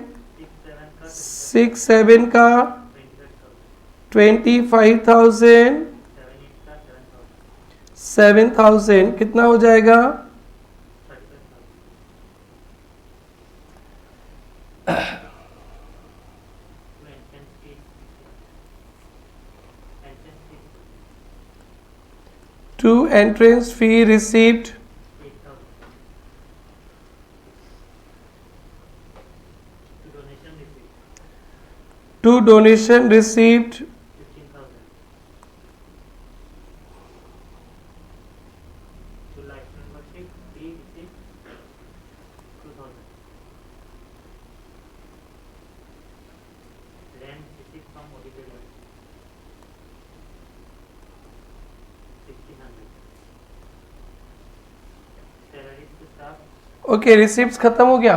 6-7 का 25,000, 7,000 कितना हो जाएगा, to entrance fee received, to donation received, okay. Receipts खत्म हो गया,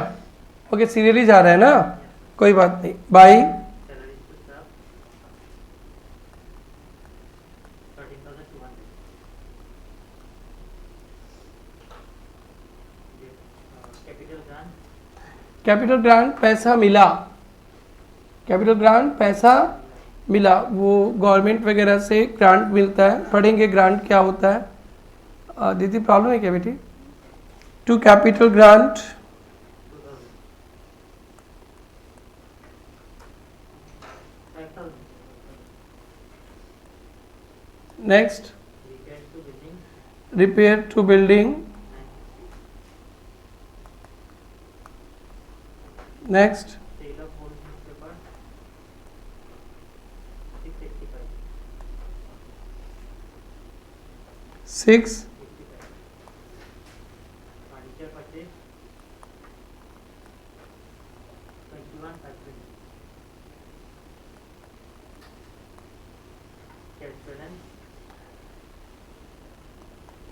ओके सीरियली जा रहा है ना, कोई बात नहीं, बाय। कैपिटल ग्रांट पैसा मिला, कैपिटल ग्रांट पैसा मिला, वो गवर्नमेंट वगैरह से ग्रांट मिलता है, पढ़ेंगे ग्रांट क्या होता है। दीदी प्रॉब्लम है क्या बेटी? To capital grant, next repair to building, next six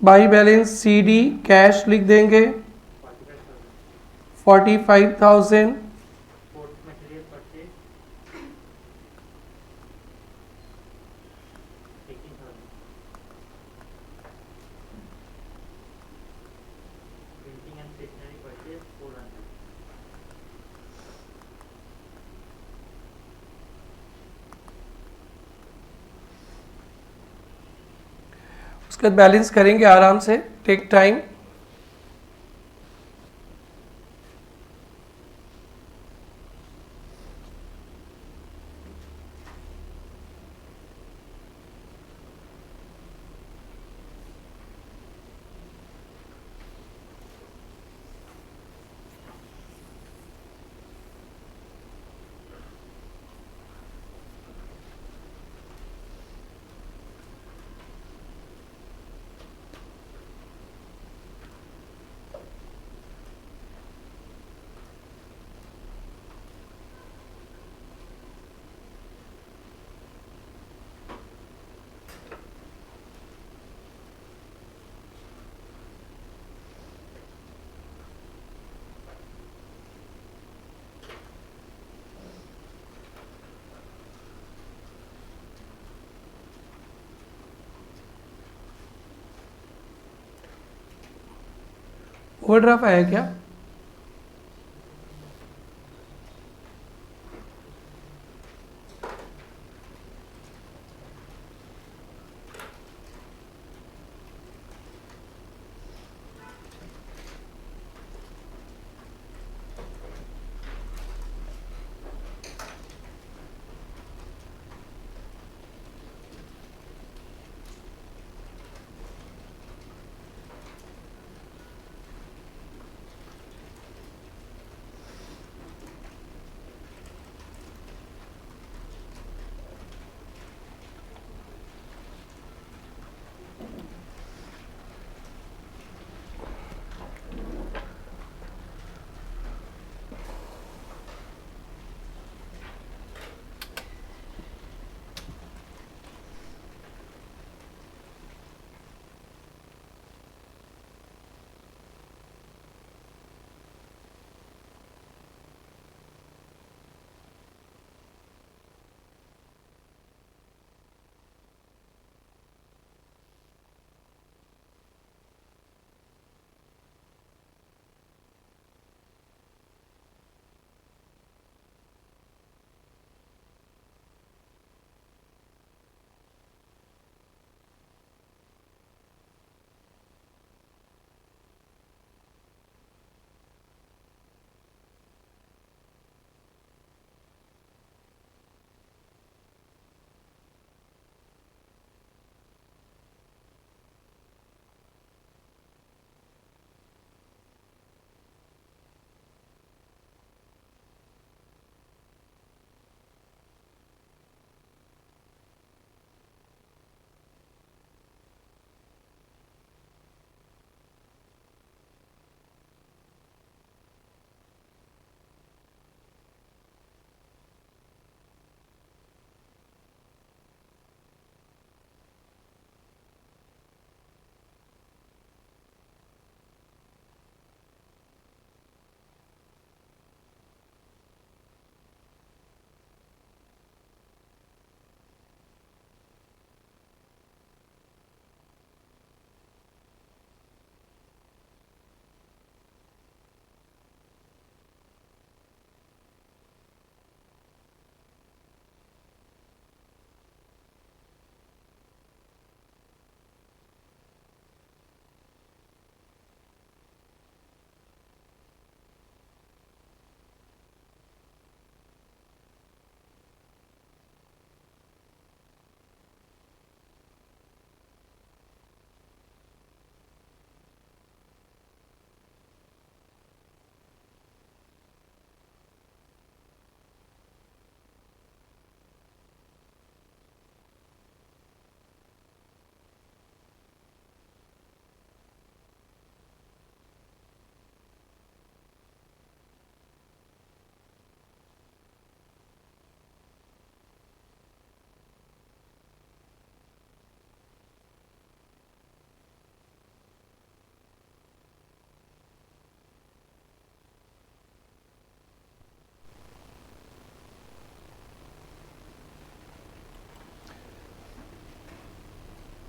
by balance CD cash लिख देंगे 45,000, उसके बाद बैलेंस करेंगे आराम से, टेक टाइम। ओवरड्राफ्ट आया क्या?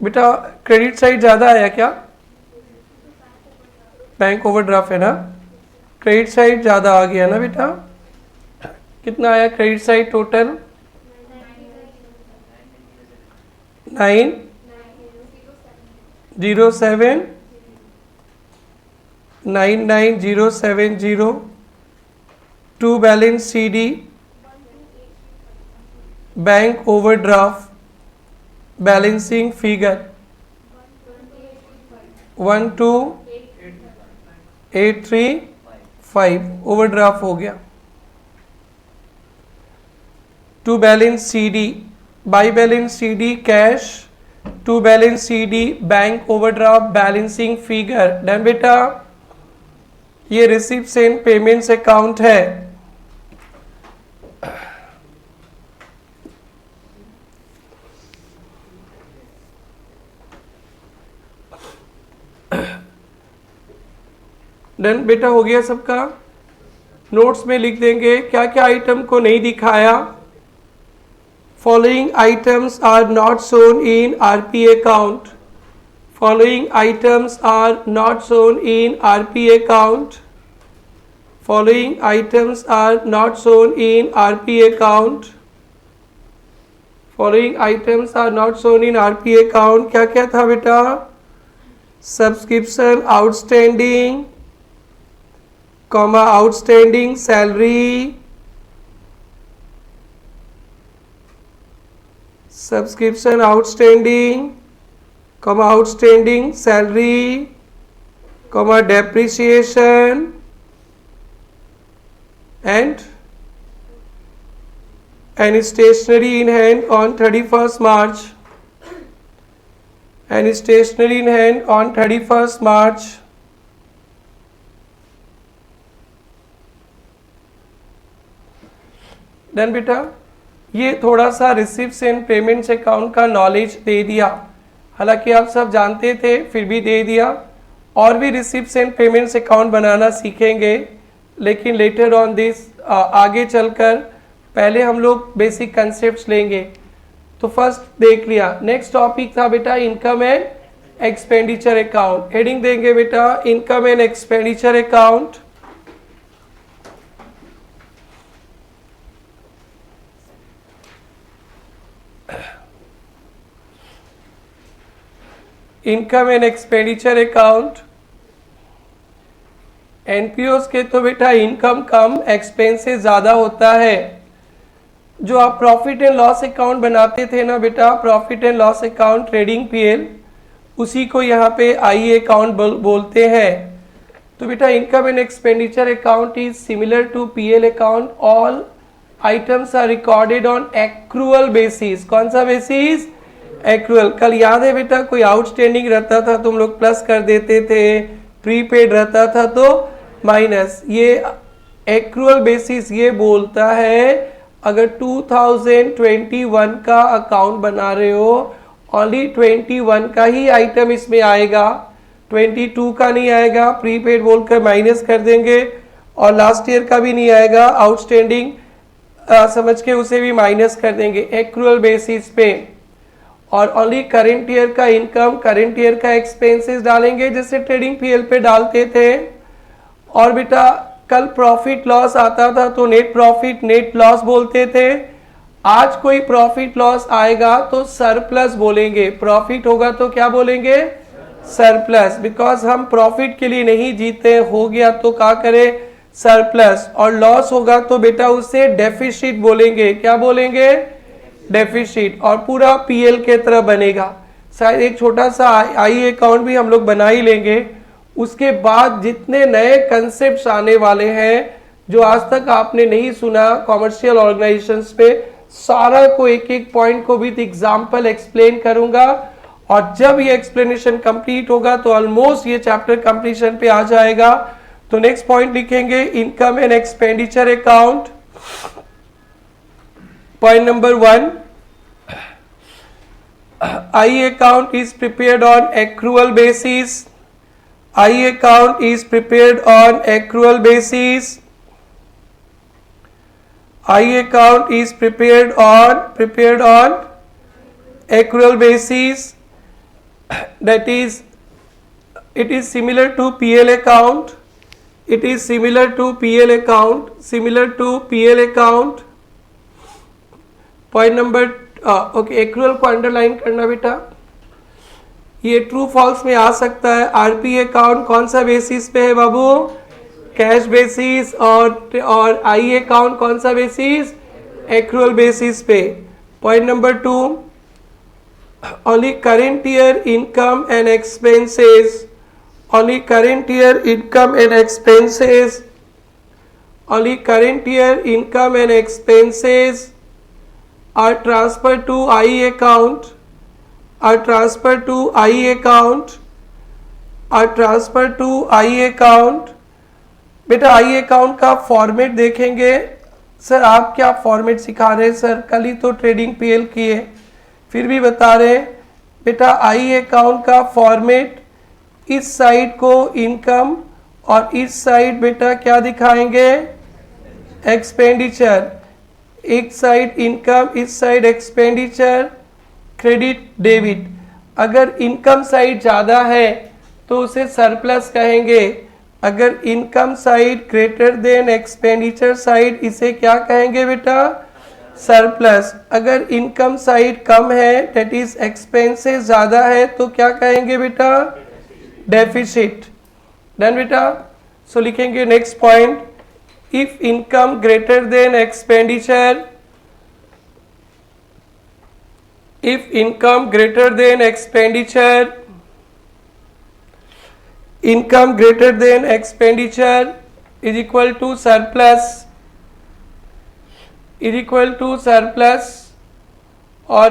बेटा क्रेडिट साइड ज़्यादा आया क्या? बैंक ओवरड्राफ्ट है ना, क्रेडिट साइड ज़्यादा आ गया ना बेटा। कितना आया credit side total? 907 to balance CD bank overdraft balancing figure 12835 overdraft हो गया। To balance CD by balance CD cash, to balance CD bank overdraft balancing figure done बेटा। ये रिसिप्ट्स एंड पेमेंट्स अकाउंट है। डन बेटा, हो गया सबका। Notes में लिख देंगे क्या क्या आइटम को नहीं दिखाया। Following items are not shown in RP account. Following items are not shown in RP account. Following items are not shown in RP account. Following items are not shown in RP account. क्या क्या था बेटा? Subscription outstanding, comma outstanding salary, subscription outstanding, comma outstanding salary, comma depreciation and stationery in hand on 31st March, and stationery in hand on 31st March. Done बेटा, ये थोड़ा सा receipts and payments account का knowledge दे दिया, हालांकि आप सब जानते थे फिर भी दे दिया। और भी रिसिप्ट्स एंड पेमेंट्स अकाउंट बनाना सीखेंगे, लेकिन लेटर ऑन दिस आगे चलकर पहले हम लोग बेसिक कंसेप्ट्स लेंगे। तो फर्स्ट देख लिया। नेक्स्ट टॉपिक था बेटा income and expenditure account. Heading देंगे बेटा income and expenditure account. Income and expenditure account. NPOs के तो बेटा इनकम कम एक्सपेंसेस ज़्यादा होता है। जो आप प्रॉफिट एंड लॉस अकाउंट बनाते थे ना बेटा, profit and loss account trading PL, उसी को यहाँ पे आई अकाउंट बोलते हैं। तो बेटा income and expenditure account is similar to PL account. All items are recorded on accrual basis. कौन सा बेसिस? एक्रूअल। कल याद है बेटा कोई आउटस्टैंडिंग रहता था तुम लोग प्लस कर देते थे, प्रीपेड रहता था तो माइनस। ये एक्रूअल बेसिस ये बोलता है अगर 2021 का अकाउंट बना रहे हो, ओनली 21 का ही आइटम इसमें आएगा, 22 का नहीं आएगा, प्रीपेड बोलकर माइनस कर देंगे, और लास्ट ईयर का भी नहीं आएगा, आउटस्टैंडिंग समझ के उसे भी माइनस कर देंगे एक्रूअल बेसिस पे। और ओनली करेंट ईयर का इनकम, करेंट ईयर का एक्सपेंसेस डालेंगे जैसे ट्रेडिंग PL पे डालते थे। और बेटा कल प्रॉफिट लॉस आता था तो नेट प्रॉफिट नेट लॉस बोलते थे। आज कोई प्रॉफिट लॉस आएगा तो सरप्लस बोलेंगे, प्रॉफिट होगा तो क्या बोलेंगे? सरप्लस। बिकॉज हम प्रॉफिट के लिए नहीं जीते, हो गया तो क्या करें? सरप्लस। और लॉस होगा तो बेटा उसे डेफिसिट बोलेंगे। क्या बोलेंगे? डेफिसिट। और पूरा PL के तरह बनेगा। शायद एक छोटा सा आई अकाउंट भी हम लोग बना ही लेंगे। उसके बाद जितने नए कंसेप्ट्स आने वाले हैं जो आज तक आपने नहीं सुना कॉमर्शियल ऑर्गेनाइजेशंस पे, सारा को एक एक पॉइंट को विद एग्जांपल एक्सप्लेन करूंगा। और जब ये एक्सप्लेनेशन कंप्लीट होगा तो ऑलमोस्ट ये चैप्टर कंप्लीशन पे आ जाएगा। तो नेक्स्ट पॉइंट लिखेंगे income and expenditure account. Point number 1, I account is prepared on accrual basis. I account is prepared on accrual basis. I account is prepared on accrual basis. that is, it is similar to PL account. It is similar to PL account. Similar to PL account. Point number okay, accrual को underline करना बेटा. ये true false में आ सकता है. RP account कौन सा basis पे है बाबू? Cash basis. और आई अकाउंट कौन सा बेसिस? एक्रूअल बेसिस पे. Point number 2, only current year income and expenses. Only current year income and expenses. Only current year income and expenses are transferred to IE account, are transferred to IE account, are transferred to IE account. बेटा IE account का format देखेंगे. Sir आप क्या format सिखा रहे हैं sir? कल ही तो ट्रेडिंग पीएल किए, फिर भी बता रहे हैं. बेटा IE account का फॉर्मेट, इस साइड को इनकम और इस साइड बेटा क्या दिखाएंगे? एक्सपेंडिचर. एक साइड इनकम, इस साइड एक्सपेंडिचर, क्रेडिट डेबिट. अगर इनकम साइड ज़्यादा है तो उसे सरप्लस कहेंगे. अगर income side greater than expenditure side, इसे क्या कहेंगे बेटा? सरप्लस. अगर इनकम साइड कम है, दैट इज एक्सपेंसेस ज़्यादा है, तो क्या कहेंगे बेटा? डेफिसिट. डन बेटा. सो लिखेंगे next point, if income greater than expenditure, if income greater than expenditure, income greater than expenditure is equal to surplus, is equal to surplus, or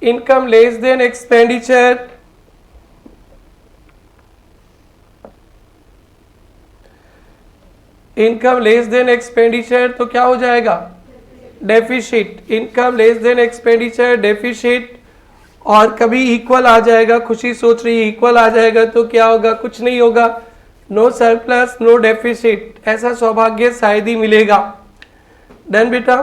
income less than expenditure, income less than expenditure, तो क्या हो जाएगा? Deficit. Income less than expenditure, deficit. और कभी equal आ जाएगा, खुशी सोच रही है इक्वल आ जाएगा तो क्या होगा? कुछ नहीं होगा. No surplus, no deficit. ऐसा सौभाग्य शायद ही मिलेगा. डन बेटा.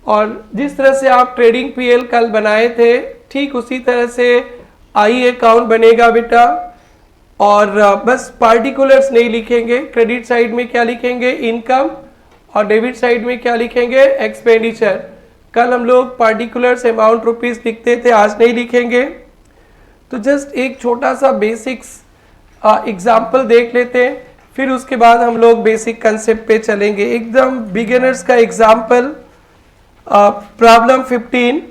और जिस तरह से आप ट्रेडिंग पीएल कल बनाए थे, ठीक उसी तरह से आई अकाउंट बनेगा बेटा. और बस पार्टिकुलर्स नहीं लिखेंगे. क्रेडिट साइड में क्या लिखेंगे? इनकम. और डेबिट साइड में क्या लिखेंगे? एक्सपेंडिचर. कल हम लोग पार्टिकुलर्स अमाउंट रुपीस लिखते थे, आज नहीं लिखेंगे. तो जस्ट एक छोटा सा बेसिक्स एग्जाम्पल देख लेते हैं, फिर उसके बाद हम लोग बेसिक कंसेप्ट पे चलेंगे. एकदम बिगिनर्स का एग्जाम्पल. प्रॉब्लम 15.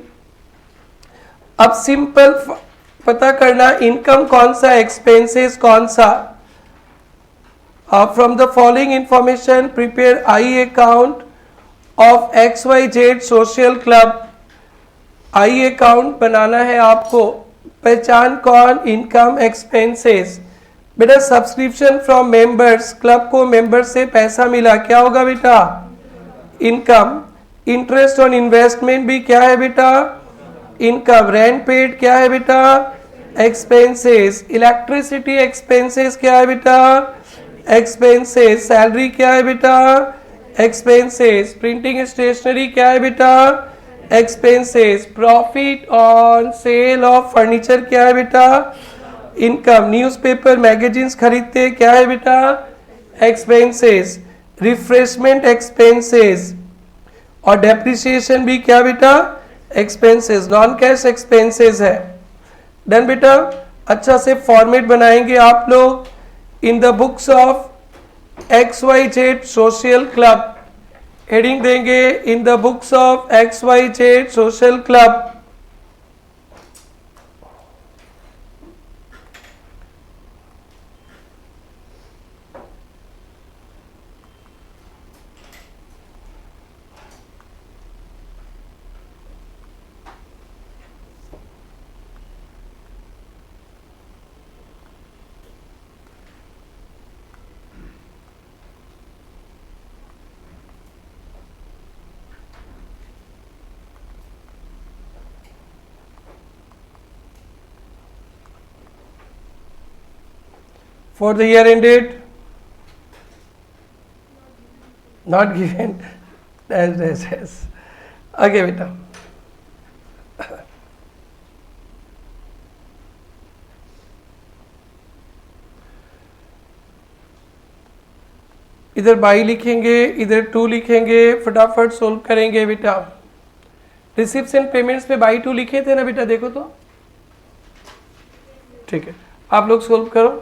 अब सिंपल पता करना, इनकम कौन सा, एक्सपेंसेस कौन सा. From the following information prepare I account of XYZ social club. I account बनाना है आपको. पहचान कौन? Income, expenses. बेटा सब्सक्रिप्शन फ्रॉम मेंबर्स, क्लब को मेंबर से पैसा मिला, क्या होगा बेटा? इनकम. इंटरेस्ट ऑन इन्वेस्टमेंट भी क्या है बेटा? इनकम. रेंट पेड क्या है बेटा? एक्सपेंसेस. इलेक्ट्रिसिटी एक्सपेंसेस क्या है बेटा? एक्सपेंसेस. सैलरी क्या है बेटा? एक्सपेंसेस. प्रिंटिंग स्टेशनरी क्या है बेटा? Expenses. Profit on sale of furniture क्या है बेटा? इनकम. न्यूज़पेपर मैगजीन्स खरीदते क्या है बेटा? एक्सपेंसेस. Refreshment expenses. और डेप्रिसिएशन भी क्या बेटा? एक्सपेंसेस. नॉन कैश एक्सपेंसेस है. डन बेटा. अच्छा से फॉर्मेट बनाएंगे आप लोग. In the books of XYZ social club, heading देंगे in the books of XYZ social club. For the year ended, not given. Yes. Okay बेटा. इधर बाई लिखेंगे, इधर 2 लिखेंगे, फटाफट सोल्व करेंगे बेटा। रिसिप्ट्स एंड पेमेंट्स पे बाई 2 लिखे थे ना बेटा, देखो तो। ठीक है, आप लोग सोल्व करो।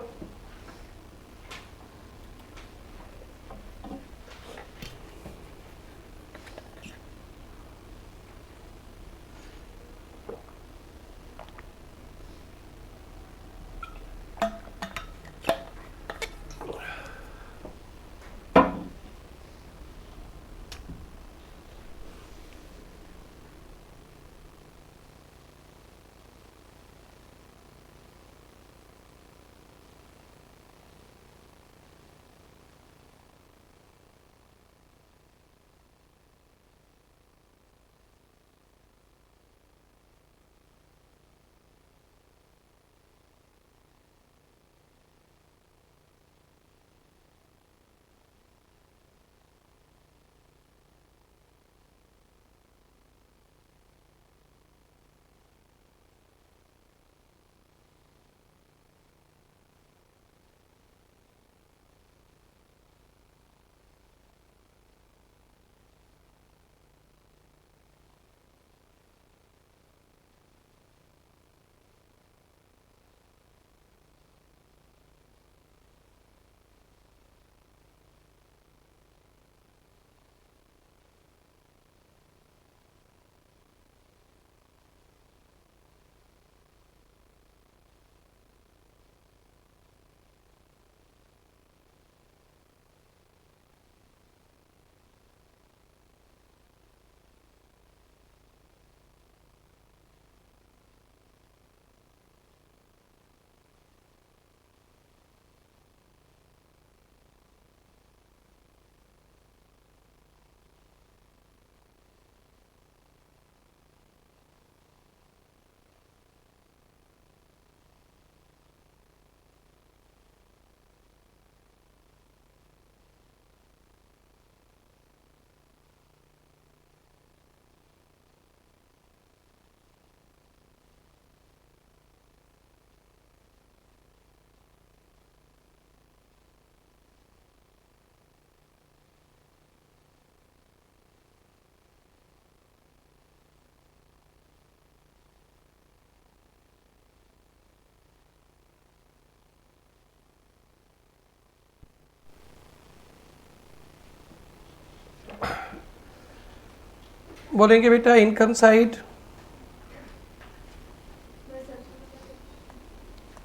बोलेंगे बेटा income side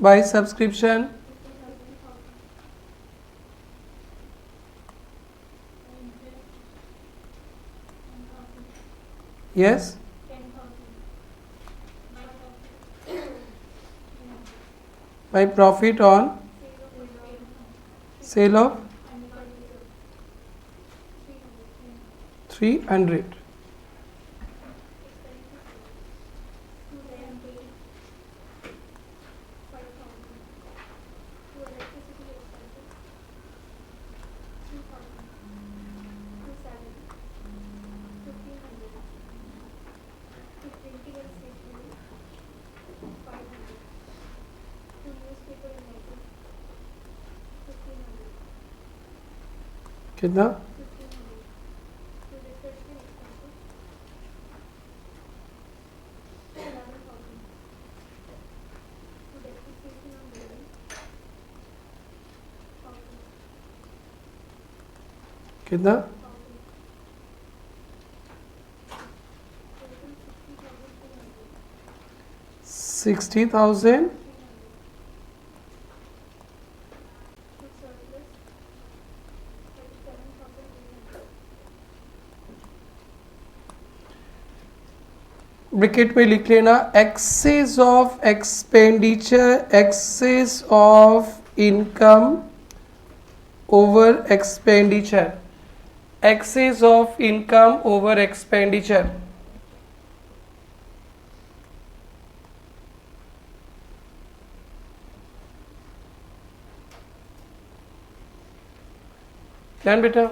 by subscription, yes, by profit on sale of 300, कितना? 60,000 ब्रैकेट में लिख लेना excess of expenditure, excess of income over expenditure, excess of income over expenditure. ध्यान बेटा,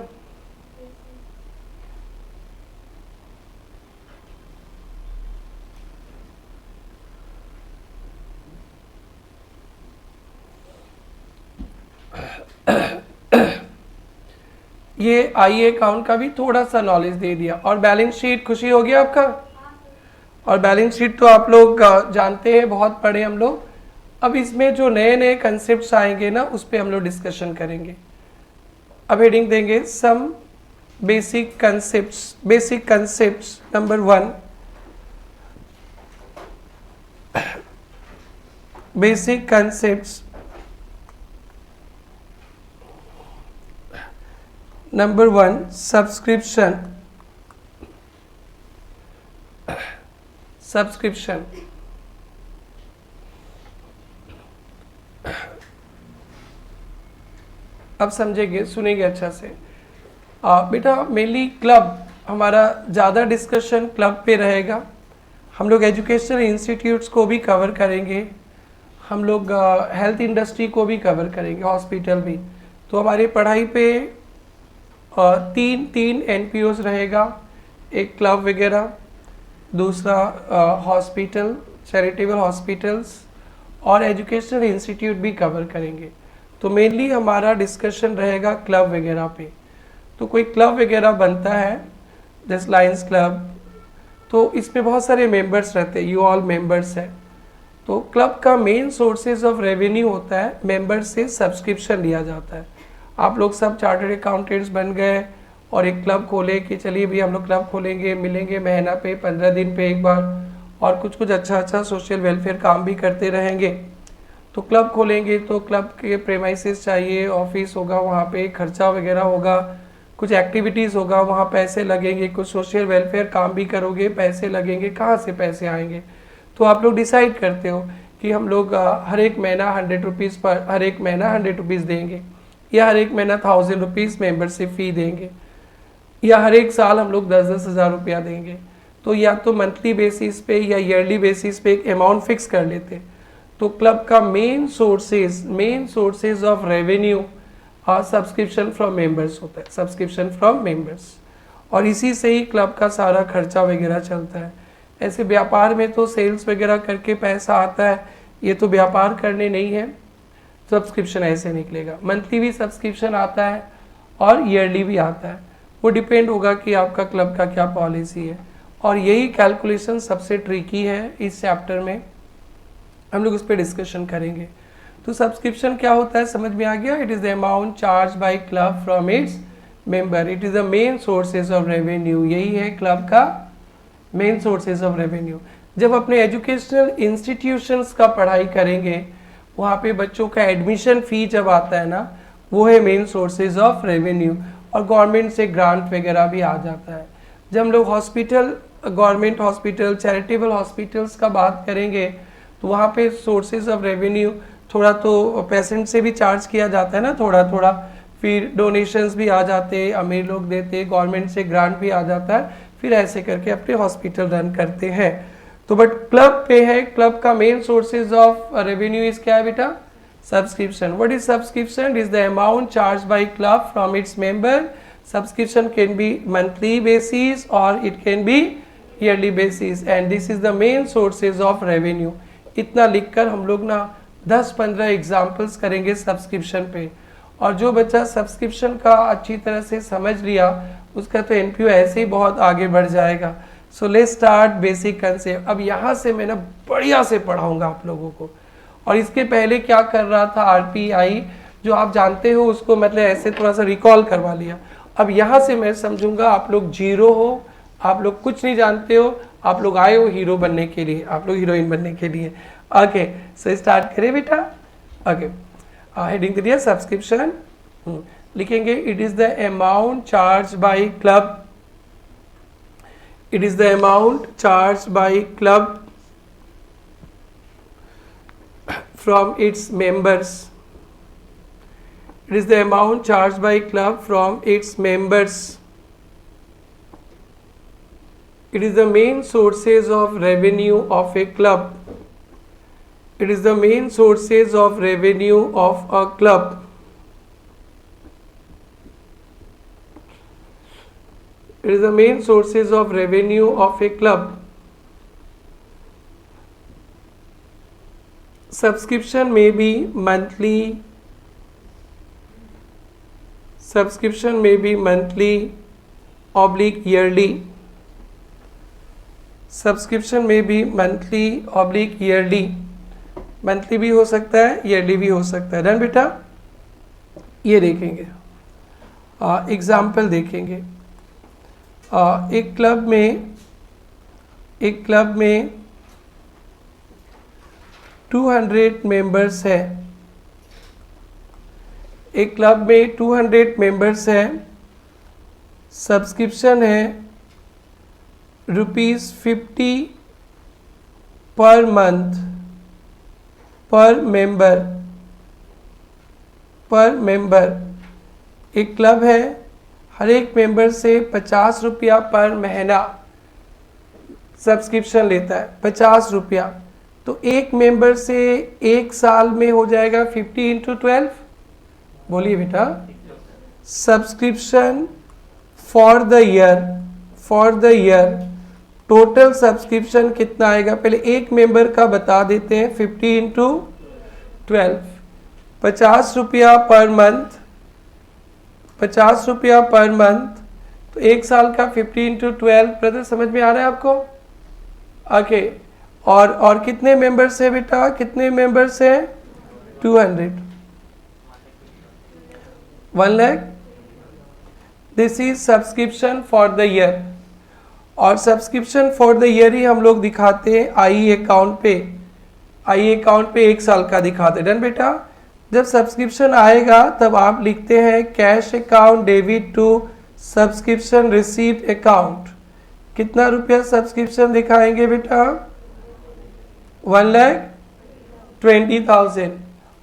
ये आई अकाउंट का भी थोड़ा सा नॉलेज दे दिया। और बैलेंस शीट खुशी हो गया आपका? और बैलेंस शीट तो आप लोग जानते हैं, बहुत पढ़े हम लोग। अब इसमें जो नए नए कंसेप्ट आएंगे ना, उस पर हम लोग डिस्कशन करेंगे। अब हेडिंग देंगे some basic concepts number 1, basic concepts number 1, subscription. अब समझेंगे, सुनेंगे अच्छा से। बेटा मेनली क्लब, हमारा ज़्यादा डिस्कशन क्लब पे रहेगा। हम लोग एजुकेशनल इंस्टीट्यूट्स को भी कवर करेंगे, हम लोग हेल्थ इंडस्ट्री को भी कवर करेंगे, हॉस्पिटल भी। तो हमारी पढ़ाई पे तीन एनपीओस रहेगा, एक क्लब वगैरह, दूसरा हॉस्पिटल, चैरिटेबल हॉस्पिटल्स, और एजुकेशनल इंस्टीट्यूट भी कवर करेंगे। तो मेनली हमारा डिस्कशन रहेगा क्लब वगैरह पे। तो कोई क्लब वगैरह बनता है, जैसे लायंस क्लब, तो इसमें बहुत सारे मेंबर्स रहते हैं, यू ऑल मेंबर्स हैं। तो क्लब का मेन सोर्सेज ऑफ रेवेन्यू होता है, मेंबर से सब्सक्रिप्शन लिया जाता है। आप लोग सब चार्टर्ड अकाउंटेंट्स बन गए और एक क्लब खोले कि चलिए भी हम लोग क्लब खोलेंगे, मिलेंगे महीना पे 15 दिन पे एक बार, और कुछ अच्छा सोशल वेलफेयर काम भी करते रहेंगे। तो क्लब खोलेंगे तो क्लब के प्रेमाइसेस चाहिए, ऑफिस होगा, वहाँ पे खर्चा वगैरह होगा, कुछ एक्टिविटीज़ होगा, वहाँ पैसे लगेंगे, कुछ सोशल वेलफेयर काम भी करोगे, पैसे लगेंगे, कहाँ से पैसे आएंगे? तो आप लोग डिसाइड करते हो कि हम लोग हर एक महीना 100 रुपीज़ पर, हर एक महीना 100 रुपीज़ देंगे, या हर एक महीना 1000 रुपीज़ मेम्बरशिप फ़ी देंगे, या हर एक साल हम लोग 10-10 हज़ार रुपया देंगे। तो या तो मंथली बेसिस पे या ईयरली बेसिस पे एक अमाउंट फिक्स कर लेते। तो क्लब का main sources of revenue subscription from members होता है, सब्सक्रिप्शन फ्रॉम मेंबर्स, और इसी से ही क्लब का सारा खर्चा वगैरह चलता है। ऐसे व्यापार में तो सेल्स वगैरह करके पैसा आता है, ये तो व्यापार करने नहीं है, सब्सक्रिप्शन ऐसे निकलेगा। मंथली भी सब्सक्रिप्शन आता है और ईयरली भी आता है, वो डिपेंड होगा कि आपका क्लब का क्या पॉलिसी है। और यही कैलकुलेशन सबसे ट्रिकी है इस चैप्टर में, हम लोग उस पर डिस्कशन करेंगे। तो सब्सक्रिप्शन क्या होता है, समझ में आ गया? It is the amount charge by club from its member, it is the main sources of revenue. यही है क्लब का मेन सोर्सेज ऑफ रेवेन्यू। जब अपने एजुकेशनल इंस्टीट्यूशंस का पढ़ाई करेंगे, वहाँ पे बच्चों का एडमिशन फ़ी जब आता है ना, वो है मेन सोर्सेज ऑफ रेवेन्यू। और गवर्नमेंट से ग्रांट वगैरह भी आ जाता है। जब हम लोग hospital, government hospital, charitable hospitals का बात करेंगे, तो वहाँ पे सोर्सेज ऑफ रेवेन्यू थोड़ा तो पेशेंट से भी चार्ज किया जाता है ना, थोड़ा थोड़ा, फिर डोनेशंस भी आ जाते हैं, अमीर लोग देते, गवर्नमेंट से ग्रांट भी आ जाता है, फिर ऐसे करके अपने हॉस्पिटल रन करते हैं। तो बट क्लब पे है, क्लब का main sources of revenue is क्या है बेटा? Subscription. What is subscription? It is the amount charged by club from its member. Subscription can be monthly basis or it can be yearly basis, and this is the main sources of revenue. इतना लिखकर हम लोग ना 10-15 examples करेंगे subscription पे, और जो बच्चा सब्सक्रिप्शन का अच्छी तरह से समझ लिया, उसका तो एनपीओ ऐसे ही बहुत आगे बढ़ जाएगा। So let's start basic concept. अब यहाँ से मैं ना बढ़िया से पढ़ाऊँगा आप लोगों को। और इसके पहले क्या कर रहा था, आरपीआई जो आप जानते हो उसको मतलब ऐसे थोड़ा सा रिकॉल करवा लिया। अब यहाँ से मैं समझूंगा आप लोग जीरो हो, आप लोग कुछ नहीं जानते हो, आप लोग आए हो हीरो बनने के लिए, आप लोग हीरोइन बनने के लिए। ओके, सो स्टार्ट करें बेटा। ओके, हेडिंग दे दिया सब्सक्रिप्शन, लिखेंगे it is the amount charge by club, it is the amount charge by club from its members. It is the amount charged by club from its members. It is the main sources of revenue of a club. It is the main sources of revenue of a club. It is the main sources of revenue of a club. Subscription may be monthly, subscription में be monthly ऑब्लिक yearly, subscription में भी monthly ऑब्लिक yearly, monthly भी हो सकता है yearly भी हो सकता है। डन बेटा, ये देखेंगे एग्जाम्पल देखेंगे। एक क्लब में 200 मेंबर्स है, एक क्लब में 200 मेंबर्स है, सब्सक्रिप्शन है ₹50 पर मंथ पर मेंबर। एक क्लब है, हर एक मेंबर से ₹50 पर महीना सब्सक्रिप्शन लेता है, ₹50। तो एक मेंबर से एक साल में हो जाएगा 50 × 12। बोलिए बेटा, subscription for the year total subscription कितना आएगा, पहले एक मेंबर का बता देते हैं। 50 × 12, ₹50 पर मंथ, ₹50 पर मंथ। तो एक साल का 50 × 12। ब्रदर समझ में आ रहा है आपको? ओके। और कितने मेंबर्स है बेटा, कितने मेंबर्स है? 200, 1 lakh. This is subscription for the year. और सब्सक्रिप्शन फॉर द ईयर ही हम लोग दिखाते हैं आई अकाउंट पे एक साल का दिखाते हैं। डन बेटा, जब सब्सक्रिप्शन आएगा तब आप लिखते हैं cash account debit to subscription received account. कितना रुपया सब्सक्रिप्शन दिखाएंगे बेटा? 1,20,000।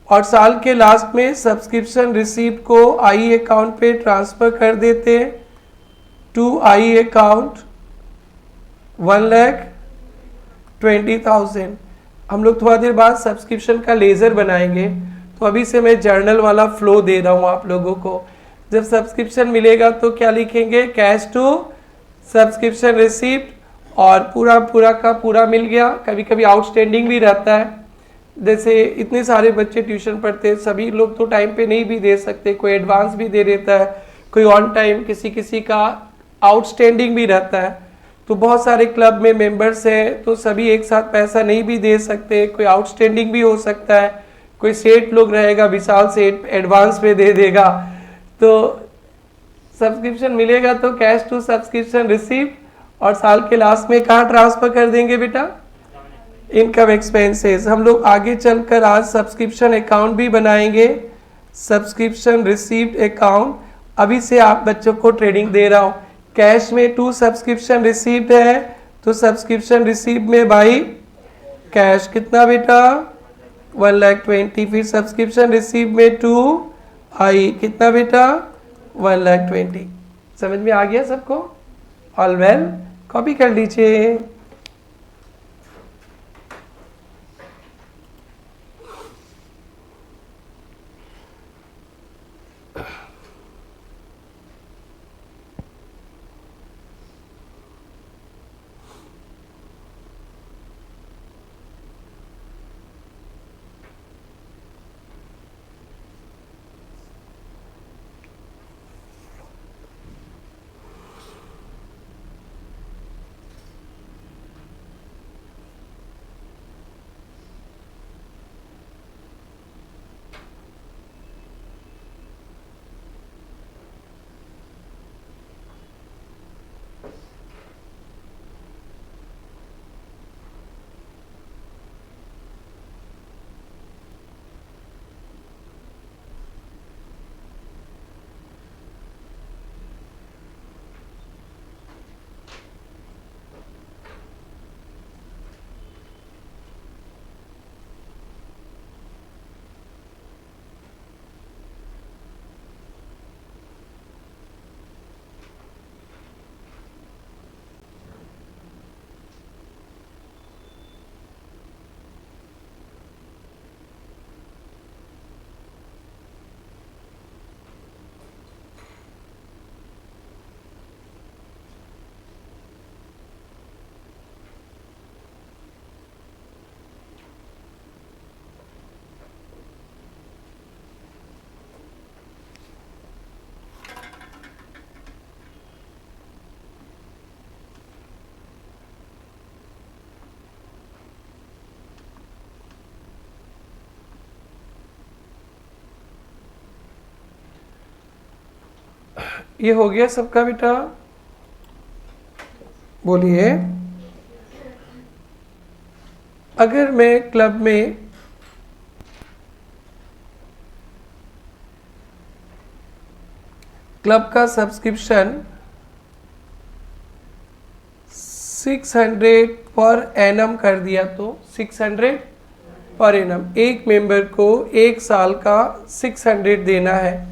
और साल के लास्ट में सब्सक्रिप्शन रिसीव्ड को आई अकाउंट पे ट्रांसफर कर देते हैं टू आई अकाउंट 1,20,000। हम लोग थोड़ा देर बाद सब्सक्रिप्शन का लेज़र बनाएंगे, तो अभी से मैं जर्नल वाला फ्लो दे रहा हूँ आप लोगों को। जब सब्सक्रिप्शन मिलेगा तो क्या लिखेंगे? कैश टू सब्सक्रिप्शन रिसीव्ड, और पूरा का पूरा मिल गया। कभी कभी आउटस्टैंडिंग भी रहता है, जैसे इतने सारे बच्चे ट्यूशन पढ़ते हैं, सभी लोग तो टाइम पे नहीं भी दे सकते, कोई एडवांस भी दे देता है, कोई ऑन टाइम, किसी का आउटस्टैंडिंग भी रहता है। तो बहुत सारे क्लब में मेंबर्स हैं, तो सभी एक साथ पैसा नहीं भी दे सकते, कोई आउटस्टैंडिंग भी हो सकता है, कोई सेठ लोग रहेगा, विशाल सेठ एडवांस पे दे देगा। तो सब्सक्रिप्शन मिलेगा तो कैश टू सब्सक्रिप्शन रिसीव्ड, और साल के लास्ट में कहाँ ट्रांसफर कर देंगे बेटा? Income expenses. हम लोग आगे चलकर आज सब्सक्रिप्शन अकाउंट भी बनाएंगे, सब्सक्रिप्शन रिसीव्ड अकाउंट। अभी से आप बच्चों को ट्रेनिंग दे रहा हूँ। कैश में 2 सब्सक्रिप्शन रिसीव्ड है, तो सब्सक्रिप्शन रिसीव्ड में बाई कैश कितना बेटा? 1,20,000। फिर सब्सक्रिप्शन रिसीव्ड में 2 आई कितना बेटा? 1,20,000। समझ में आ गया सबको? ऑल वेल, कॉपी कर लीजिए। ये हो गया सबका बेटा? बोलिए। अगर मैं क्लब में क्लब का सब्सक्रिप्शन 600 पर एनम कर दिया तो 600 पर एनम, एक मेंबर को एक साल का 600 देना है।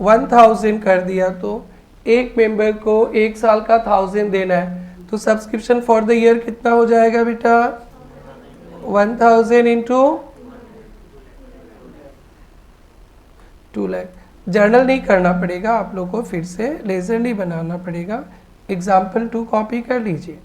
1000 कर दिया तो एक मेंबर को एक साल का 1000 देना है। तो सब्सक्रिप्शन फॉर द ईयर कितना हो जाएगा बेटा? 1000 इंटू 2 लाख। जर्नल नहीं करना पड़ेगा आप लोग को, फिर से लेजर नहीं बनाना पड़ेगा। एग्जाम्पल 2 कॉपी कर लीजिए।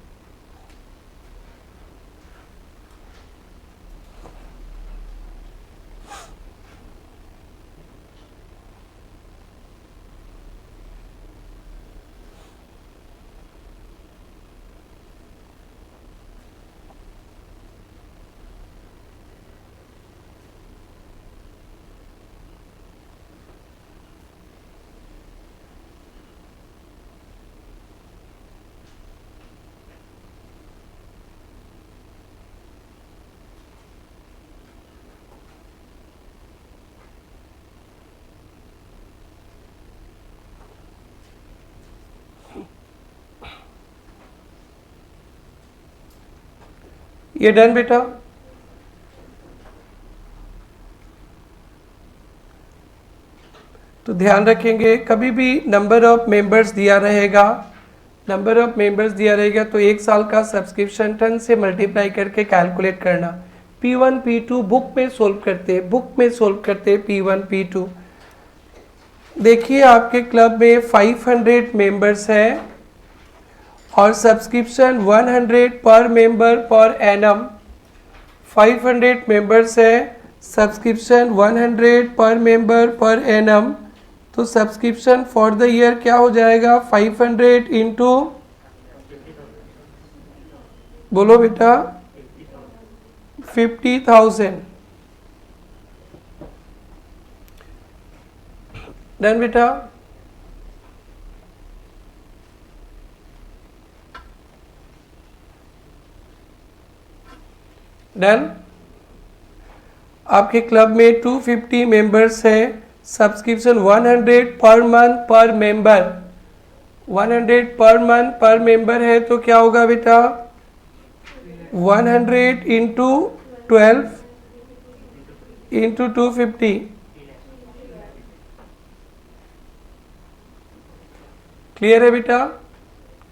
ये डन बेटा? तो ध्यान रखेंगे, कभी भी नंबर ऑफ मेंबर्स दिया रहेगा, नंबर ऑफ मेंबर्स दिया रहेगा तो एक साल का सब्सक्रिप्शन 10 से मल्टीप्लाई करके कैलकुलेट करना। P1 P2 बुक में सोल्व करते, बुक में सोल्व करते P1 P2। देखिए आपके क्लब में 500 मेंबर्स हैं और सब्सक्रिप्शन 100 पर मेंबर पर एनम। 500 मेंबर्स है, सब्सक्रिप्शन 100 पर मेंबर पर एनम। तो सब्सक्रिप्शन फॉर द ईयर क्या हो जाएगा? 500 इंटू, बोलो बेटा, 50,000। डन बेटा? डन? आपके क्लब में 250 मेंबर्स हैं, सब्सक्रिप्शन 100 पर मंथ पर मेंबर, 100 पर मंथ पर मेंबर है तो क्या होगा बेटा? 100 इंटू 12 इंटू 250। क्लियर है बेटा?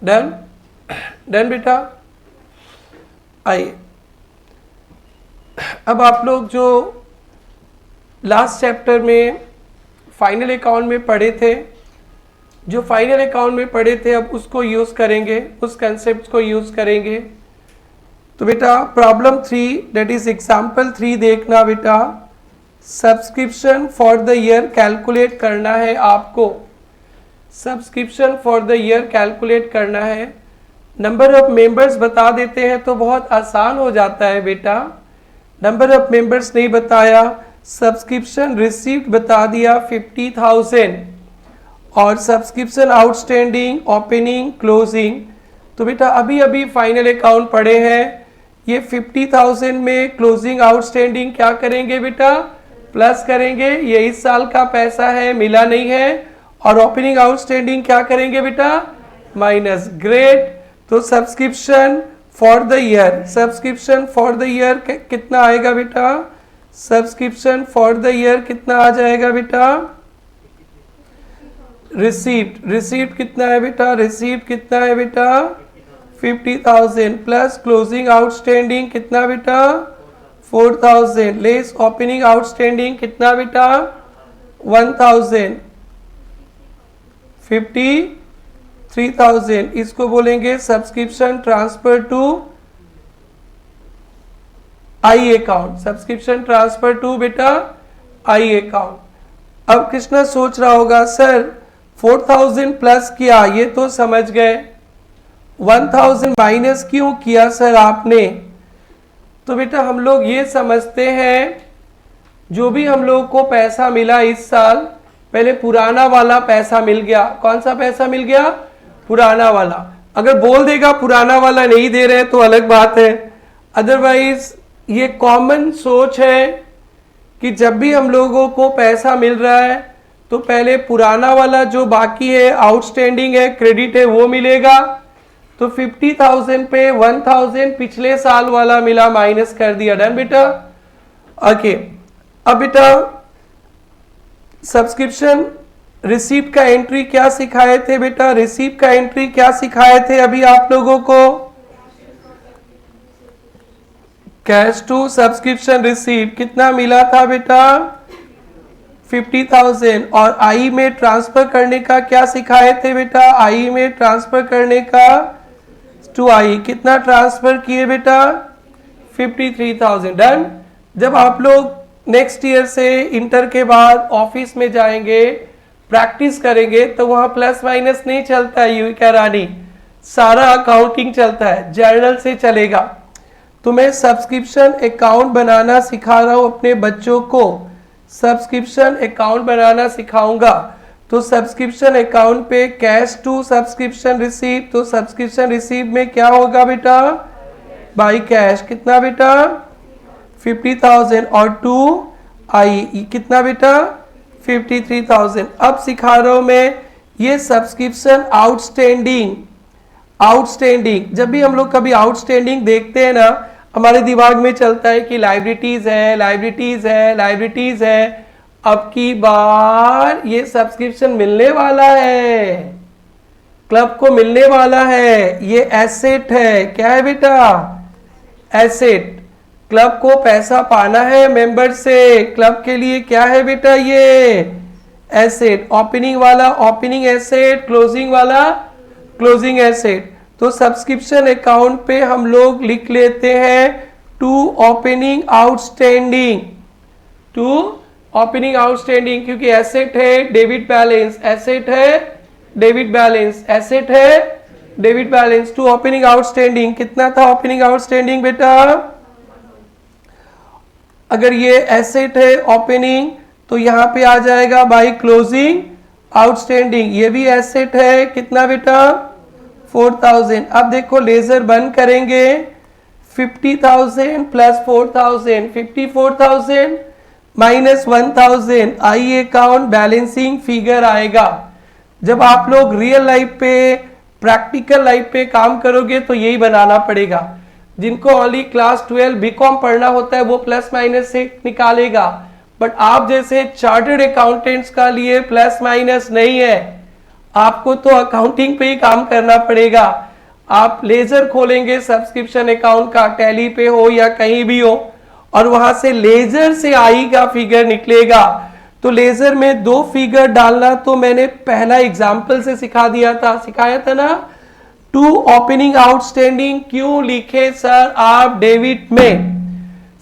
डन? डन बेटा? आइए अब आप लोग जो लास्ट चैप्टर में फाइनल अकाउंट में पढ़े थे, जो फाइनल अकाउंट में पढ़े थे अब उसको यूज़ करेंगे, उस कंसेप्ट को यूज़ करेंगे। तो बेटा प्रॉब्लम 3 दैट इज एग्जाम्पल 3 देखना बेटा। Subscription for the year calculate करना है आपको, subscription for the year calculate करना है। नंबर ऑफ मेंबर्स बता देते हैं तो बहुत आसान हो जाता है बेटा। नंबर ऑफ मेंबर्स नहीं बताया, सब्सक्रिप्शन रिसीव्ड बता दिया 50,000 और सब्सक्रिप्शन आउटस्टैंडिंग, ओपनिंग, क्लोजिंग। तो बेटा अभी अभी फाइनल अकाउंट पढ़े हैं, ये 50,000 में क्लोजिंग आउटस्टैंडिंग क्या करेंगे बेटा? प्लस करेंगे, ये इस साल का पैसा है, मिला नहीं है। और ओपनिंग आउटस्टैंडिंग क्या करेंगे बेटा? माइनस। ग्रेट। तो subscription for the year, subscription for the year कितना आएगा बेटा? सब्सक्रिप्शन फॉर द ईयर कितना आ जाएगा बेटा? रिसीव्ड, रिसीव्ड कितना है बेटा? रिसीव्ड कितना है बेटा? 50,000 प्लस क्लोजिंग आउटस्टैंडिंग कितना बेटा? 4,000 लेस ओपनिंग आउटस्टैंडिंग कितना बेटा? 1,000, 53,000। इसको बोलेंगे subscription transfer to I account, subscription transfer to बेटा आई अकाउंट। अब कृष्णा सोच रहा होगा सर 4,000 प्लस किया ये तो समझ गए, 1,000 माइनस क्यों किया सर आपने? तो बेटा हम लोग ये समझते हैं जो भी हम लोग को पैसा मिला इस साल, पहले पुराना वाला पैसा मिल गया। कौन सा पैसा मिल गया? पुराना वाला। अगर बोल देगा पुराना वाला नहीं दे रहे तो अलग बात है, अदरवाइज ये कॉमन सोच है कि जब भी हम लोगों को पैसा मिल रहा है तो पहले पुराना वाला जो बाकी है, आउटस्टैंडिंग है, क्रेडिट है, वो मिलेगा। तो 50,000 पे 1,000 पिछले साल वाला मिला, माइनस कर दिया। डन बेटा? ओके। अब बेटा सब्सक्रिप्शन रिसीप्ट का एंट्री क्या सिखाए थे बेटा? रिसीप्ट का एंट्री क्या सिखाए थे अभी आप लोगों को? कैश टू सब्सक्रिप्शन रिसीप्ट कितना मिला था बेटा? 50,000। और आई में ट्रांसफर करने का क्या सिखाए थे बेटा? आई में ट्रांसफर करने का टू आई कितना ट्रांसफर किए बेटा? 53,000। डन। जब आप लोग नेक्स्ट ईयर से इंटर के बाद ऑफिस में जाएंगे, प्रैक्टिस करेंगे, तो वहां प्लस माइनस नहीं चलता है यू क्या रानी, सारा अकाउंटिंग चलता है, जर्नल से चलेगा। तो मैं सब्सक्रिप्शन अकाउंट बनाना सिखा रहा हूं अपने बच्चों को, सब्सक्रिप्शन अकाउंट बनाना सिखाऊंगा। तो सब्सक्रिप्शन अकाउंट पे कैश टू सब्सक्रिप्शन रिसीप्ट, तो सब्सक्रिप्शन रिसीप्ट में क्या होगा बेटा? बाई कैश कितना बेटा? 50,000। और टू आई कितना बेटा? 53,000। अब सिखा रहा हूं मैं ये सब्सक्रिप्शन आउटस्टैंडिंग। आउटस्टैंडिंग जब भी हम लोग कभी आउटस्टैंडिंग देखते हैं ना, हमारे दिमाग में चलता है कि लाइबिलिटीज है, लाइबिलिटीज है, लाइबिलिटीज है। अब की बार ये सब्सक्रिप्शन मिलने वाला है, क्लब को मिलने वाला है, ये एसेट है। क्या है बेटा? एसेट। क्लब को पैसा पाना है मेंबर से, क्लब के लिए क्या है बेटा? ये एसेट। ओपनिंग वाला ओपनिंग एसेट, क्लोजिंग वाला क्लोजिंग एसेट। तो सब्सक्रिप्शन अकाउंट पे हम लोग लिख लेते हैं to opening outstanding, to opening outstanding, क्योंकि एसेट है डेबिट बैलेंस, एसेट है डेबिट बैलेंस, एसेट है debit balance. To opening outstanding कितना था ओपनिंग आउटस्टैंडिंग बेटा? अगर ये एसेट है ओपनिंग तो यहां पे आ जाएगा बाई क्लोजिंग आउटस्टैंडिंग। ये भी एसेट है, कितना बेटा? 4,000। अब देखो लेजर बंद करेंगे, 50,000 plus 4,000, 54,000 minus 1,000, I account balancing figure आएगा। जब आप लोग रियल लाइफ पे, प्रैक्टिकल लाइफ पे काम करोगे तो यही बनाना पड़ेगा। जिनको ओनली क्लास 12 बीकॉम पढ़ना होता है वो प्लस माइनस से निकालेगा, बट आप जैसे चार्टर्ड अकाउंटेंट्स का लिए प्लस माइनस नहीं है, आपको तो अकाउंटिंग पे ही काम करना पड़ेगा। आप लेजर खोलेंगे सब्सक्रिप्शन अकाउंट का, टैली पे हो या कहीं भी हो, और वहां से लेजर से आई का फिगर निकलेगा। तो लेजर में दो फिगर डालना तो मैंने पहला एग्जाम्पल से सिखा दिया था, सिखाया था ना। टू ओपनिंग आउटस्टैंडिंग क्यों लिखे सर आप डेबिट में?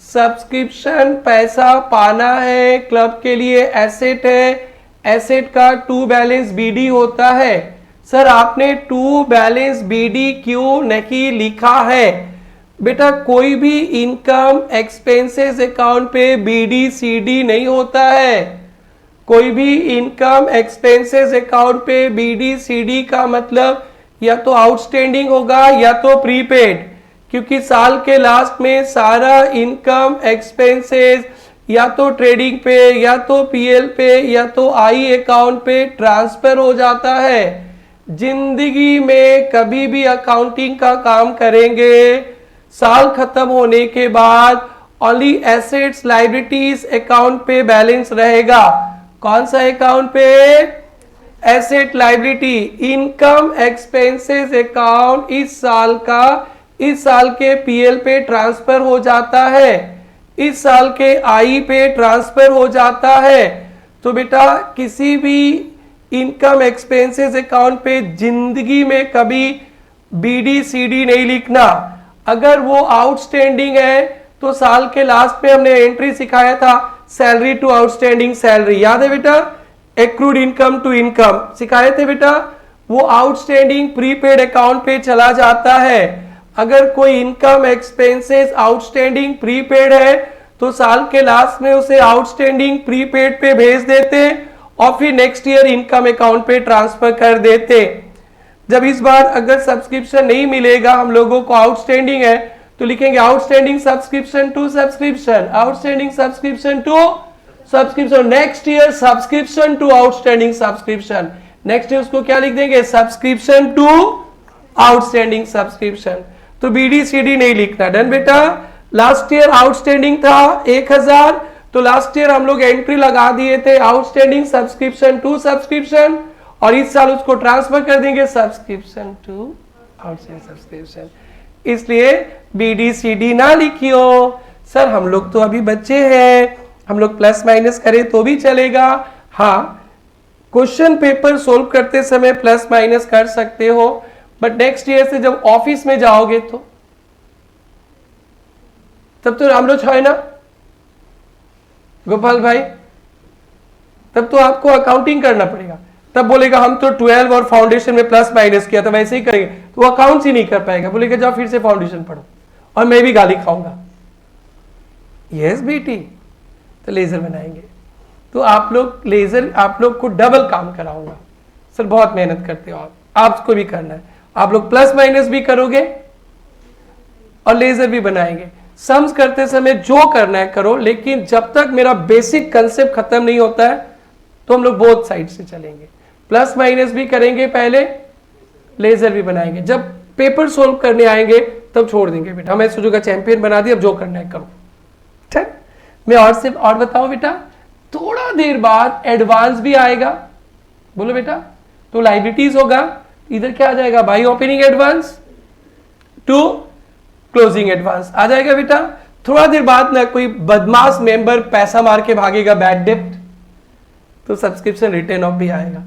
सब्सक्रिप्शन पैसा पाना है, क्लब के लिए एसेट है, एसेट का टू बैलेंस बीडी होता है। सर आपने टू बैलेंस बीडी क्यों नहीं लिखा है? बेटा कोई भी इनकम एक्सपेंसेस अकाउंट पे बीडी सीडी नहीं होता है। कोई भी इनकम एक्सपेंसेस अकाउंट पे बीडी सीडी का मतलब या तो आउटस्टैंडिंग होगा या तो प्रीपेड, क्योंकि साल के लास्ट में सारा इनकम एक्सपेंसेस या तो ट्रेडिंग पे या तो पीएल पे या तो आई अकाउंट पे ट्रांसफर हो जाता है। जिंदगी में कभी भी अकाउंटिंग का काम करेंगे, साल खत्म होने के बाद ओनली एसेट्स लायबिलिटीज अकाउंट पे बैलेंस रहेगा। कौन सा अकाउंट पे? Asset liability. Income expenses account इस साल का इस साल के पीएल पे ट्रांसफर हो जाता है, इस साल के आई पे ट्रांसफर हो जाता है। तो बेटा किसी भी इनकम एक्सपेंसेस अकाउंट पे जिंदगी में कभी बीडी सीडी नहीं लिखना। अगर वो आउटस्टैंडिंग है तो साल के लास्ट में हमने एंट्री सिखाया था सैलरी टू आउटस्टैंडिंग सैलरी, याद है बेटा? एक्रूड इनकम टू इनकम सिखाए थे बेटा। वो आउटस्टैंडिंग प्रीपेड अकाउंट पे चला जाता है। अगर कोई इनकम एक्सपेंसेस आउटस्टैंडिंग प्रीपेड है तो साल के लास्ट में उसे आउटस्टैंडिंग प्रीपेड पे भेज देते और फिर नेक्स्ट ईयर इनकम अकाउंट पे ट्रांसफर कर देते। जब इस बार अगर सब्सक्रिप्शन नहीं मिलेगा हम लोगों को, आउटस्टैंडिंग है, तो लिखेंगे outstanding subscription to subscription, outstanding subscription to subscription, next year subscription to outstanding subscription, next year उसको क्या लिख देंगे, सब्सक्रिप्शन टू आउटस्टैंडिंग सब्सक्रिप्शन। तो BDCD नहीं लिखना। डन बेटा। लास्ट ईयर आउटस्टैंडिंग था 1000, तो लास्ट ईयर हम लोग एंट्री लगा दिए थे आउटस्टैंडिंग सब्सक्रिप्शन टू सब्सक्रिप्शन, और इस साल उसको ट्रांसफर कर देंगे सब्सक्रिप्शन टू आउटस्टैंडिंग सब्सक्रिप्शन। इसलिए BDCD ना लिखियो। सर हम लोग तो अभी बच्चे हैं, हम लोग प्लस माइनस करें तो भी चलेगा। हाँ, क्वेश्चन पेपर सोल्व करते समय प्लस माइनस कर सकते हो, बट नेक्स्ट ईयर से जब ऑफिस में जाओगे तो तब तो रामलो है ना गोपाल भाई, तब तो आपको अकाउंटिंग करना पड़ेगा। तब बोलेगा हम तो 12 और फाउंडेशन में प्लस माइनस किया था, वैसे ही करेंगे, तो वो अकाउंट्स ही नहीं कर पाएगा, बोलेगा जाओ फिर से फाउंडेशन पढ़ो, और मैं भी गाली खाऊंगा। यस बेटी, तो लेजर बनाएंगे। तो आप लोग लेजर, आप लोग को डबल काम कराऊंगा। सर बहुत मेहनत करते हो आप, आपको भी करना है। आप लोग प्लस माइनस भी करोगे और लेजर भी बनाएंगे। सम्स करते समय जो करना है करो, लेकिन जब तक मेरा बेसिक कंसेप्ट खत्म नहीं होता है तो हम लोग बोथ साइड से चलेंगे। प्लस माइनस भी करेंगे पहले, लेजर भी बनाएंगे। जब पेपर सोल्व करने आएंगे तब छोड़ देंगे बेटा, हमें सुजू का चैंपियन बना दिया, अब जो करना है करो। ठीक, मैं और सिर्फ और बताऊं बेटा, थोड़ा देर बाद एडवांस भी आएगा। बोलो बेटा, तो लाइबिलिटीज होगा, इधर क्या आ जाएगा, by opening advance to closing advance आ जाएगा बेटा। थोड़ा देर बाद ना कोई बदमाश मेंबर पैसा मार के भागेगा, बैड डेप्ट, तो सब्सक्रिप्शन रिटर्न ऑफ भी आएगा।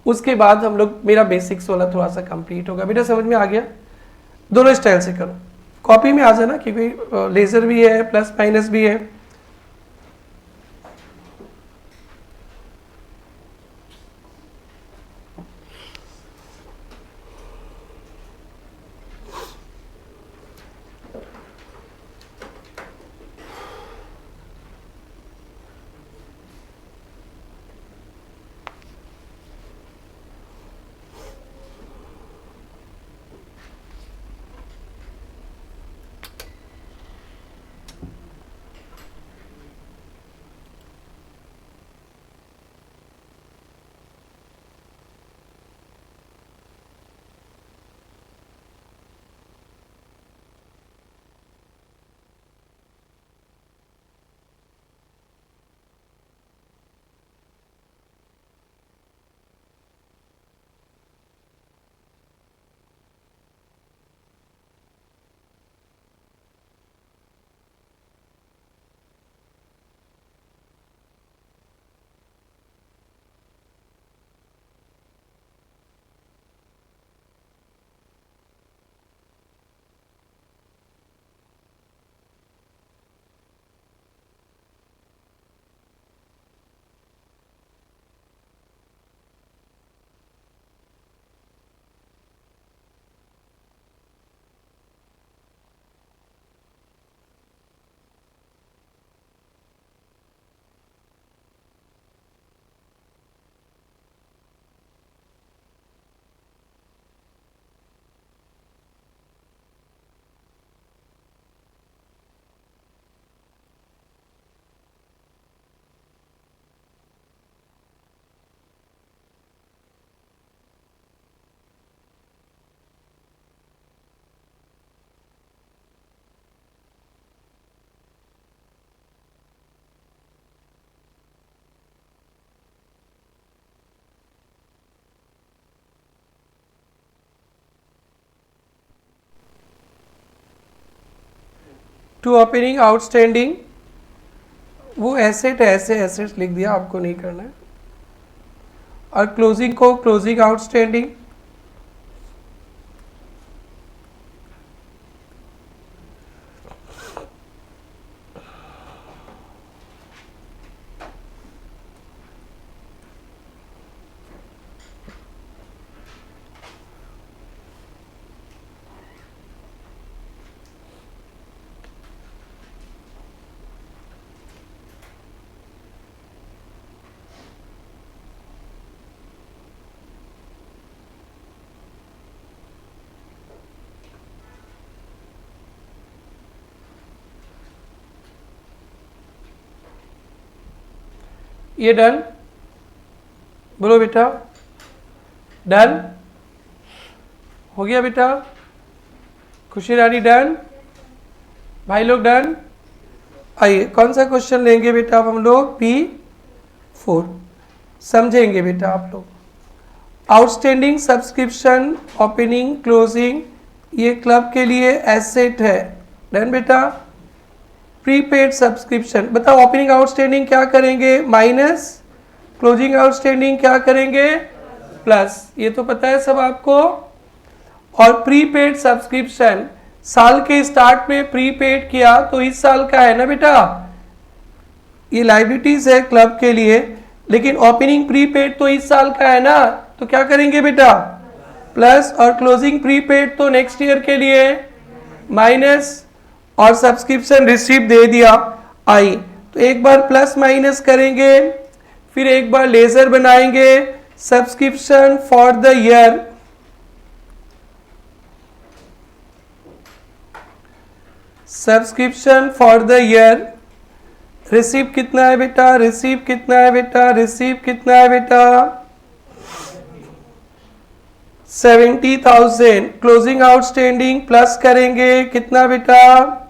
उसके बाद हम लोग, मेरा बेसिक्स वाला थोड़ा सा कंप्लीट होगा। बेटा समझ में आ गया? दोनों स्टाइल से करो, कॉपी में आ जाना, क्योंकि लेजर भी है प्लस माइनस भी है। टू ओपनिंग आउटस्टैंडिंग, वो एसेट है, ऐसे एसेट्स लिख दिया, आपको नहीं करना है। और क्लोजिंग को क्लोजिंग आउटस्टैंडिंग, ये डन, बोलो बेटा, डन हो गया बेटा? खुशी रानी डन, भाई लोग डन? आइए कौन सा क्वेश्चन लेंगे बेटा अब हम लोग? P4 समझेंगे बेटा आप लोग। आउटस्टैंडिंग सब्सक्रिप्शन ओपनिंग क्लोजिंग, ये क्लब के लिए एसेट है, डन बेटा। प्रीपेड सब्सक्रिप्शन, बताओ ओपनिंग आउटस्टैंडिंग क्या करेंगे? माइनस, क्लोजिंग आउटस्टैंडिंग क्या करेंगे? प्लस, ये तो पता है सब आपको। और प्रीपेड सब्सक्रिप्शन, साल के स्टार्ट में प्रीपेड किया तो इस साल का है ना बेटा, ये लायबिलिटीज है क्लब के लिए, लेकिन ओपनिंग प्रीपेड तो इस साल का है ना, तो क्या करेंगे बेटा? प्लस, और क्लोजिंग प्रीपेड तो नेक्स्ट ईयर के लिए माइनस, और सब्सक्रिप्शन रिसीव दे दिया आई, तो एक बार प्लस माइनस करेंगे, फिर एक बार लेजर बनाएंगे, subscription for the year, subscription for the year, receive कितना है बेटा? रिसीव कितना है बेटा? रिसीव कितना है बेटा? 70,000। क्लोजिंग आउटस्टैंडिंग प्लस करेंगे कितना बेटा?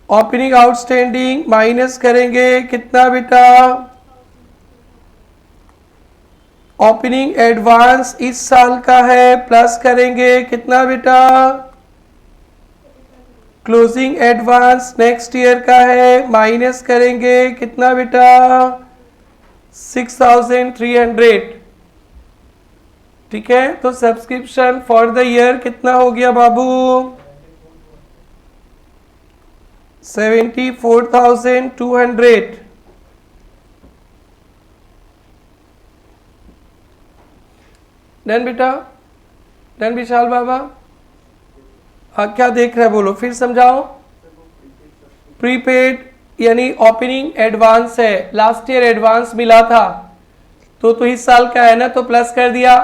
ओपनिंग आउटस्टैंडिंग माइनस करेंगे कितना बेटा? ओपनिंग एडवांस इस साल का है, प्लस करेंगे कितना बेटा? क्लोजिंग एडवांस नेक्स्ट ईयर का है, माइनस करेंगे कितना बेटा? 6,300। ठीक है, तो सब्सक्रिप्शन फॉर द ईयर कितना हो गया बाबू? 74,200। डन बेटा? डन विशाल बाबा? हाँ, क्या देख रहे बोलो, फिर समझाओ। प्रीपेड यानी ओपनिंग एडवांस है, लास्ट ईयर एडवांस मिला था तो इस साल का है ना, तो प्लस कर दिया।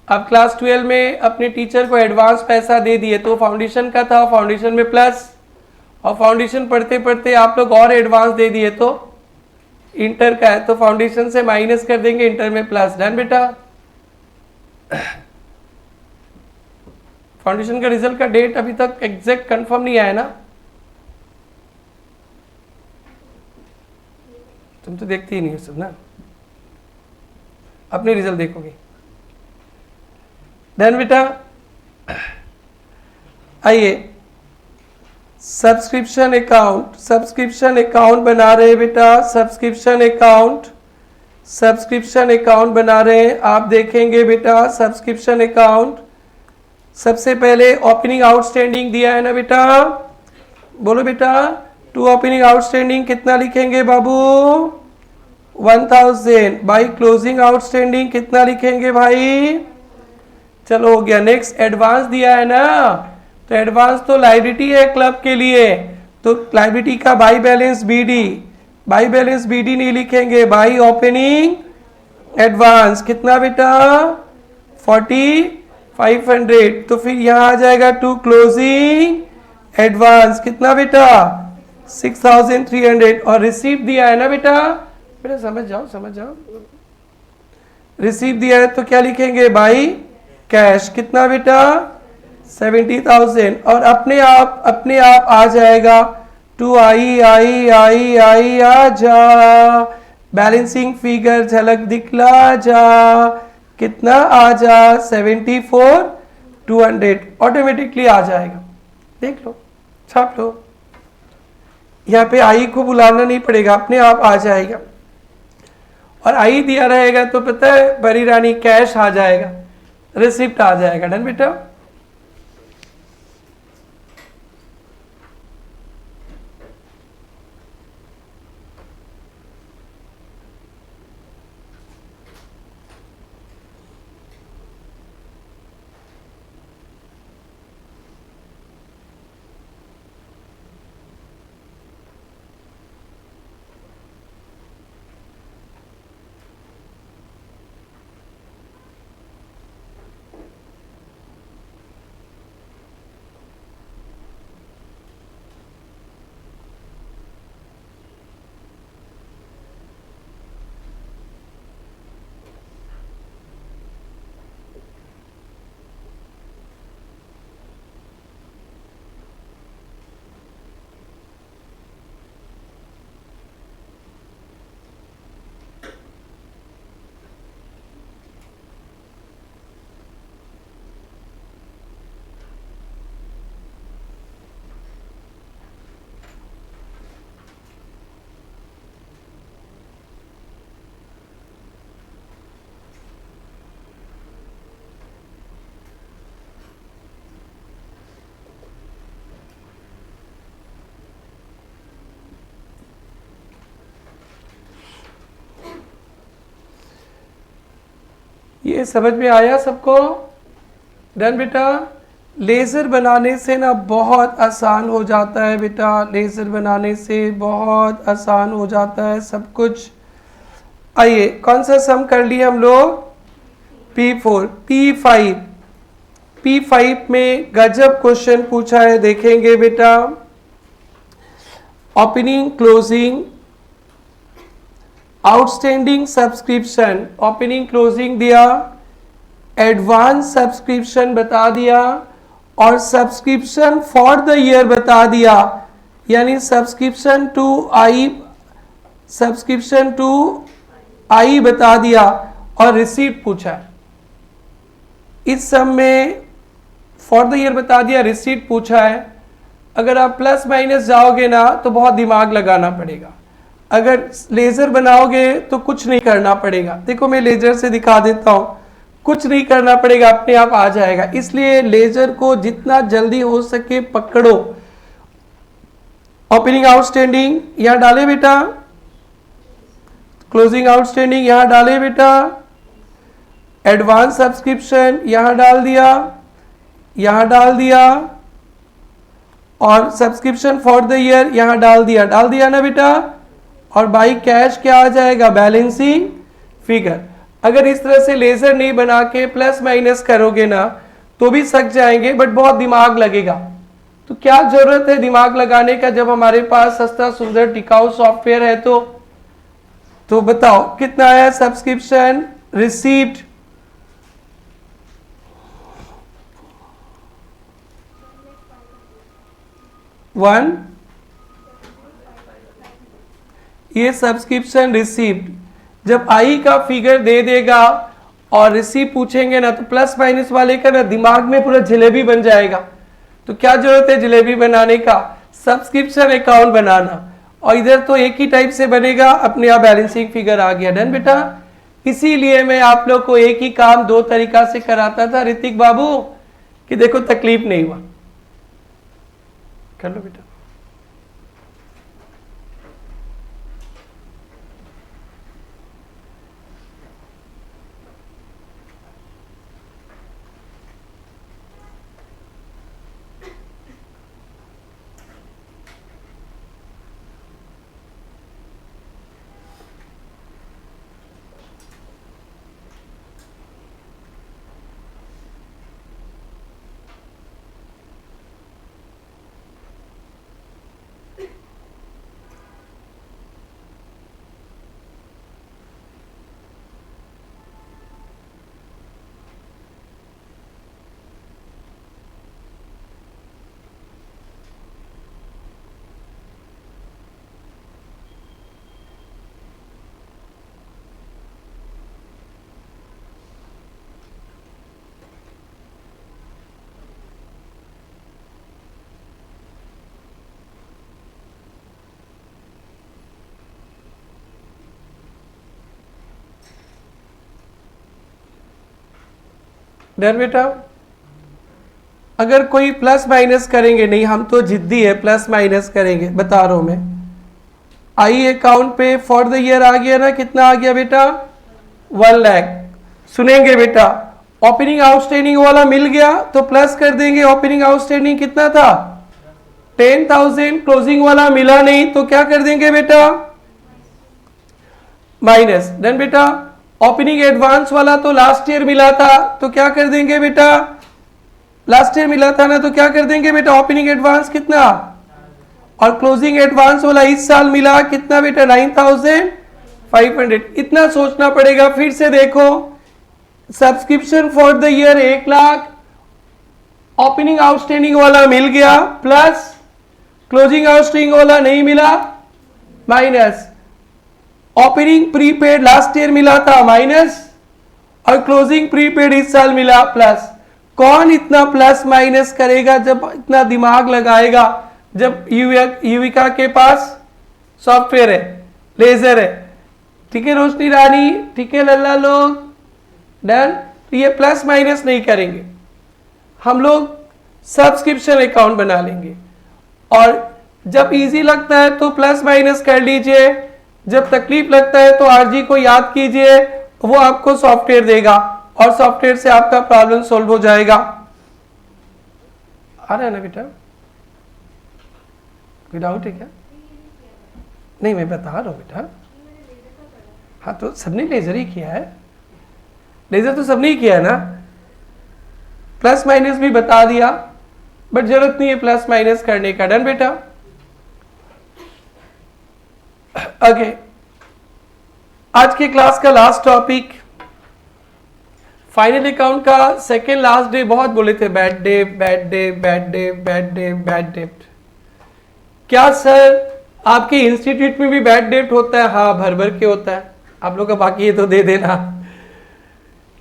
अब क्लास 12 में अपने टीचर को एडवांस पैसा दे दिए, तो फाउंडेशन का था, फाउंडेशन में प्लस, और फाउंडेशन पढ़ते पढ़ते आप लोग और एडवांस दे दिए तो इंटर का है, तो फाउंडेशन से माइनस कर देंगे, इंटर में प्लस। डन बेटा? फाउंडेशन का रिजल्ट का डेट अभी तक एग्जैक्ट कंफर्म नहीं आया ना? तुम तो देखते ही नहीं हो सब ना, अपने रिजल्ट देखोगे। डन बेटा? आइए, सब्सक्रिप्शन अकाउंट, सब्सक्रिप्शन अकाउंट बना रहे हैं बेटा, सब्सक्रिप्शन अकाउंट, सब्सक्रिप्शन अकाउंट बना रहे हैं। आप देखेंगे बेटा सब्सक्रिप्शन अकाउंट, सबसे पहले ओपनिंग आउटस्टैंडिंग दिया है ना बेटा, बोलो बेटा, टू ओपनिंग आउटस्टैंडिंग कितना लिखेंगे बाबू? 1,000 बाई क्लोजिंग आउटस्टैंडिंग कितना लिखेंगे भाई? चलो हो गया। नेक्स्ट एडवांस दिया है ना, तो एडवांस तो लायबिलिटी है क्लब के लिए, तो लायबिलिटी का by balance BD, by balance BD नहीं लिखेंगे, बाई ओपनिंग एडवांस कितना बेटा? 4,500। तो फिर यहां आ जाएगा टू क्लोजिंग एडवांस कितना बेटा? 6,300। और रिसीव दिया है ना बेटा, बेटा समझ जाओ समझ जाओ, रिसीव दिया है तो क्या लिखेंगे? बाई कैश कितना बेटा? 70,000। और अपने आप आ जाएगा टू आई आई आई आई आ जा, बैलेंसिंग फिगर झलक दिखला जा, कितना आ जा? 74,200। ऑटोमेटिकली आ जाएगा, देख लो, छाप लो, यहाँ पे आई को बुलाना नहीं पड़ेगा, अपने आप आ जाएगा। और आई दिया रहेगा तो पता है बड़ी रानी कैश आ जाएगा, रिसिप्ट आ जाएगा। डन बेटा? ये समझ में आया सबको? डन बेटा। लेज़र बनाने से ना बहुत आसान हो जाता है बेटा, लेज़र बनाने से बहुत आसान हो जाता है सब कुछ। आइए कौन सा सम कर लिए हम लोग? P4 P5। P5 में गजब क्वेश्चन पूछा है, देखेंगे बेटा। Opening closing outstanding subscription, opening closing दिया, एडवांस सब्सक्रिप्शन बता दिया और सब्सक्रिप्शन फॉर द ईयर बता दिया, यानी सब्सक्रिप्शन टू आई बता दिया और रिसीट पूछा। इस सम में फॉर द ईयर बता दिया, रिसीट पूछा है। अगर आप प्लस माइनस जाओगे ना तो बहुत दिमाग लगाना पड़ेगा, अगर लेज़र बनाओगे तो कुछ नहीं करना पड़ेगा। देखो मैं लेज़र से दिखा देता हूँ, कुछ नहीं करना पड़ेगा, अपने आप आ जाएगा। इसलिए लेज़र को जितना जल्दी हो सके पकड़ो। ओपनिंग आउटस्टैंडिंग यहाँ डाले बेटा, क्लोजिंग आउटस्टैंडिंग यहाँ डाले बेटा, एडवांस सब्सक्रिप्शन यहाँ डाल दिया, यहाँ डाल दिया और सब्सक्रिप्शन फॉर द ईयर यहाँ डाल दिया ना बेटा। और बाई कैश क्या आ जाएगा? Balancing figure. अगर इस तरह से लेज़र नहीं बना के प्लस माइनस करोगे ना तो भी सक जाएंगे, बट बहुत दिमाग लगेगा। तो क्या जरूरत है दिमाग लगाने का जब हमारे पास सस्ता सुंदर टिकाऊ सॉफ्टवेयर है? तो बताओ कितना आया सब्सक्रिप्शन रिसीप्ट? वन, ये सब्सक्रिप्शन रिसीप्ट। जब आई का फिगर दे देगा और रिसीप्ट पूछेंगे ना तो प्लस माइनस वाले का ना दिमाग में पूरा जलेबी बन जाएगा। तो क्या जरूरत है जलेबी बनाने का? सब्सक्रिप्शन अकाउंट बनाना, और इधर तो एक ही टाइप से बनेगा, अपने आप बैलेंसिंग फिगर आ गया। डन बेटा। इसीलिए मैं आप लोग को एक ही काम दो तरीका से कराता था ऋतिक बाबू, कि देखो तकलीफ नहीं हुआ। कर लो बेटा। डर बेटा। अगर कोई प्लस माइनस करेंगे नहीं, हम तो जिद्दी है, प्लस माइनस करेंगे, बता रहा हूं मैं। आई अकाउंट पे फॉर द ईयर आ गया ना, कितना आ गया बेटा? 1 लाख। सुनेंगे बेटा, ओपनिंग आउटस्टैंडिंग वाला मिल गया तो प्लस कर देंगे। ओपनिंग आउटस्टैंडिंग कितना था? 10,000। क्लोजिंग वाला मिला नहीं तो क्या कर देंगे बेटा? माइनस। डन बेटा। ओपनिंग एडवांस वाला तो लास्ट ईयर मिला था तो क्या कर देंगे बेटा? लास्ट ईयर मिला था ना तो क्या कर देंगे बेटा? ओपनिंग एडवांस कितना? और क्लोजिंग एडवांस वाला इस साल मिला कितना बेटा? 9,500। इतना सोचना पड़ेगा। फिर से देखो, subscription for the year 1 lakh, opening outstanding वाला मिल गया प्लस, क्लोजिंग आउटस्टैंडिंग वाला नहीं मिला minus, opening prepaid last year मिला था माइनस, और क्लोजिंग प्रीपेड इस साल मिला प्लस। कौन इतना प्लस माइनस करेगा जब इतना दिमाग लगाएगा? जब युविका के पास सॉफ्टवेयर है, लेजर है। ठीक है रोशनी रानी, ठीक है लल्ला लोग, डन। तो ये प्लस माइनस नहीं करेंगे, हम लोग सब्सक्रिप्शन अकाउंट बना लेंगे। और जब इजी लगता है तो प्लस माइनस कर लीजिए, जब तकलीफ लगता है तो आरजी को याद कीजिए, वो आपको सॉफ्टवेयर देगा और सॉफ्टवेयर से आपका प्रॉब्लम सोल्व हो जाएगा। आ रहा है ना बेटा? कोई डाउट है क्या? नहीं, मैं बता रहा हूँ बेटा। हाँ, तो सबने लेजर ही किया है, लेजर तो सबने ही किया है ना। प्लस माइनस भी बता दिया, बट जरूरत नहीं है प्लस माइनस करने का। डन बेटा? ओके, आज के क्लास का लास्ट टॉपिक फाइनल अकाउंट का सेकेंड लास्ट डे। बहुत बोले थे bad day, bad day, bad day, bad day, bad debt. क्या सर आपके इंस्टीट्यूट में भी बैड डेट होता है? हाँ, भर भर के होता है। आप लोग का बाकी है तो दे देना।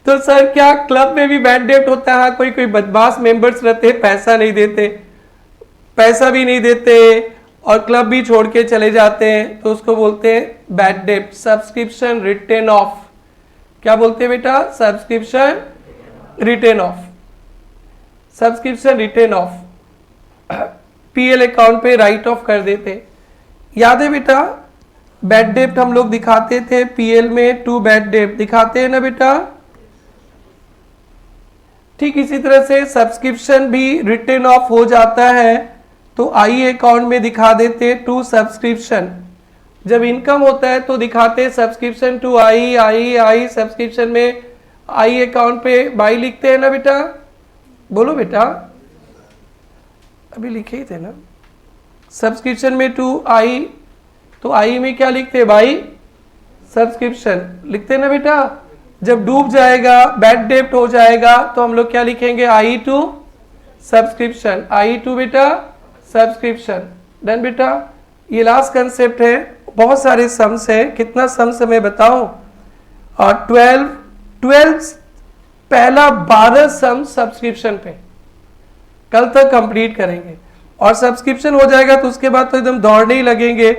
तो सर क्या क्लब में भी बैड डेट होता है? हाँ, कोई कोई बदमाश मेंबर्स रहते हैं, पैसा नहीं देते, पैसा भी नहीं देते और क्लब भी छोड़ के चले जाते हैं, तो उसको बोलते हैं bad debt. Subscription return of. क्या बोलते हैं बेटा? Subscription return off. Subscription return of PL account पे राइट ऑफ कर देते। याद है बेटा? बैड डेट हम लोग दिखाते थे पीएल में, 2 बैड डेट दिखाते हैं ना बेटा। ठीक इसी तरह से सब्सक्रिप्शन भी रिटर्न ऑफ हो जाता है तो आई अकाउंट में दिखा देते 2 सब्सक्रिप्शन। जब इनकम होता है तो दिखाते subscription to I, I subscription में आई अकाउंट पे बाई लिखते हैं ना बेटा। बोलो बेटा, अभी लिखे ही थे ना। सब्सक्रिप्शन में टू आई, तो आई में क्या लिखते हैं? बाई सब्सक्रिप्शन लिखते हैं ना बेटा। जब डूब जाएगा, बैड डेट हो जाएगा, तो हम लोग क्या लिखेंगे? आई टू सब्सक्रिप्शन, आई टू बेटा सब्सक्रिप्शन। डन बेटा? ये लास्ट कंसेप्ट है। बहुत सारे सम्स है, कितना सम्स मैं बताऊं? और 12 पहला 12 सम सब्सक्रिप्शन पे कल तक कंप्लीट करेंगे और सब्सक्रिप्शन हो जाएगा तो उसके बाद तो एकदम दौड़ने ही लगेंगे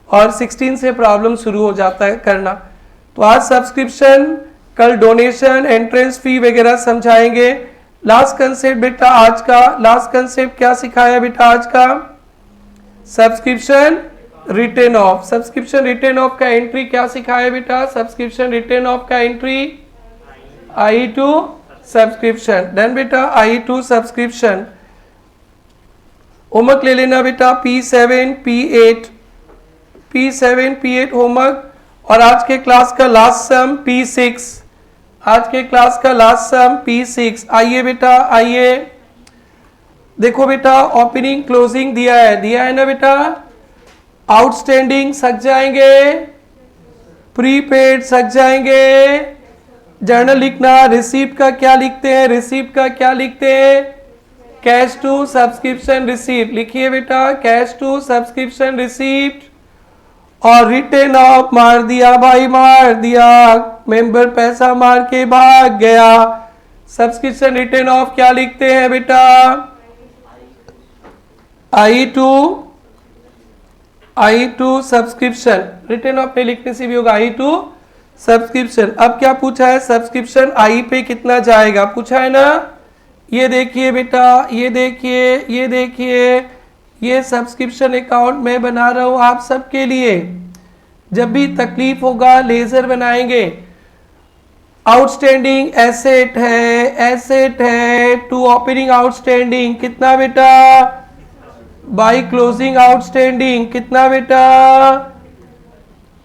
और 16 से प्रॉब्लम शुरू हो जाता है करना। तो आज सब्सक्रिप्शन, कल डोनेशन, एंट्रेंस फी वगैरह समझाएंगे। लास्ट कंसेप्ट बेटा आज का, लास्ट कंसेप्ट क्या सिखाया बेटा आज का? Subscription return off. Subscription return off का एंट्री क्या सिखाया बेटा? सब्सक्रिप्शन रिटर्न ऑफ का entry I to subscription. Done बेटा? I to subscription. होमवर्क ले लेना बेटा P7 P8 P7 P8 homework. और आज के क्लास का लास्ट सम P6। आज के क्लास का लास्ट सम P6। आइए बेटा, आइए देखो बेटा, ओपनिंग क्लोजिंग दिया है ना बेटा। आउटस्टैंडिंग सक जाएंगे, प्रीपेड सक जाएंगे। जर्नल लिखना, रिसीप्ट का क्या लिखते हैं? रिसीप्ट का क्या लिखते हैं? Cash to subscription receipt. लिखिए बेटा, कैश टू सब्सक्रिप्शन रिसीप्ट। और रिटर्न ऑफ मार दिया भाई, मार दिया, मेंबर पैसा मार के भाग गया। सब्सक्रिप्शन रिटर्न ऑफ क्या लिखते हैं बेटा? I to subscription. Return of पे लिखने से भी होगा आई टू सब्सक्रिप्शन। अब क्या पूछा है? सब्सक्रिप्शन आई पे कितना जाएगा पूछा है ना। ये देखिए बेटा, ये देखिए, ये देखिए, ये सब्सक्रिप्शन अकाउंट मैं बना रहा हूं आप सबके लिए। जब भी तकलीफ होगा लेजर बनाएंगे। आउटस्टैंडिंग एसेट है टू ओपनिंग आउटस्टैंडिंग कितना बेटा? बाई क्लोजिंग आउटस्टैंडिंग कितना बेटा?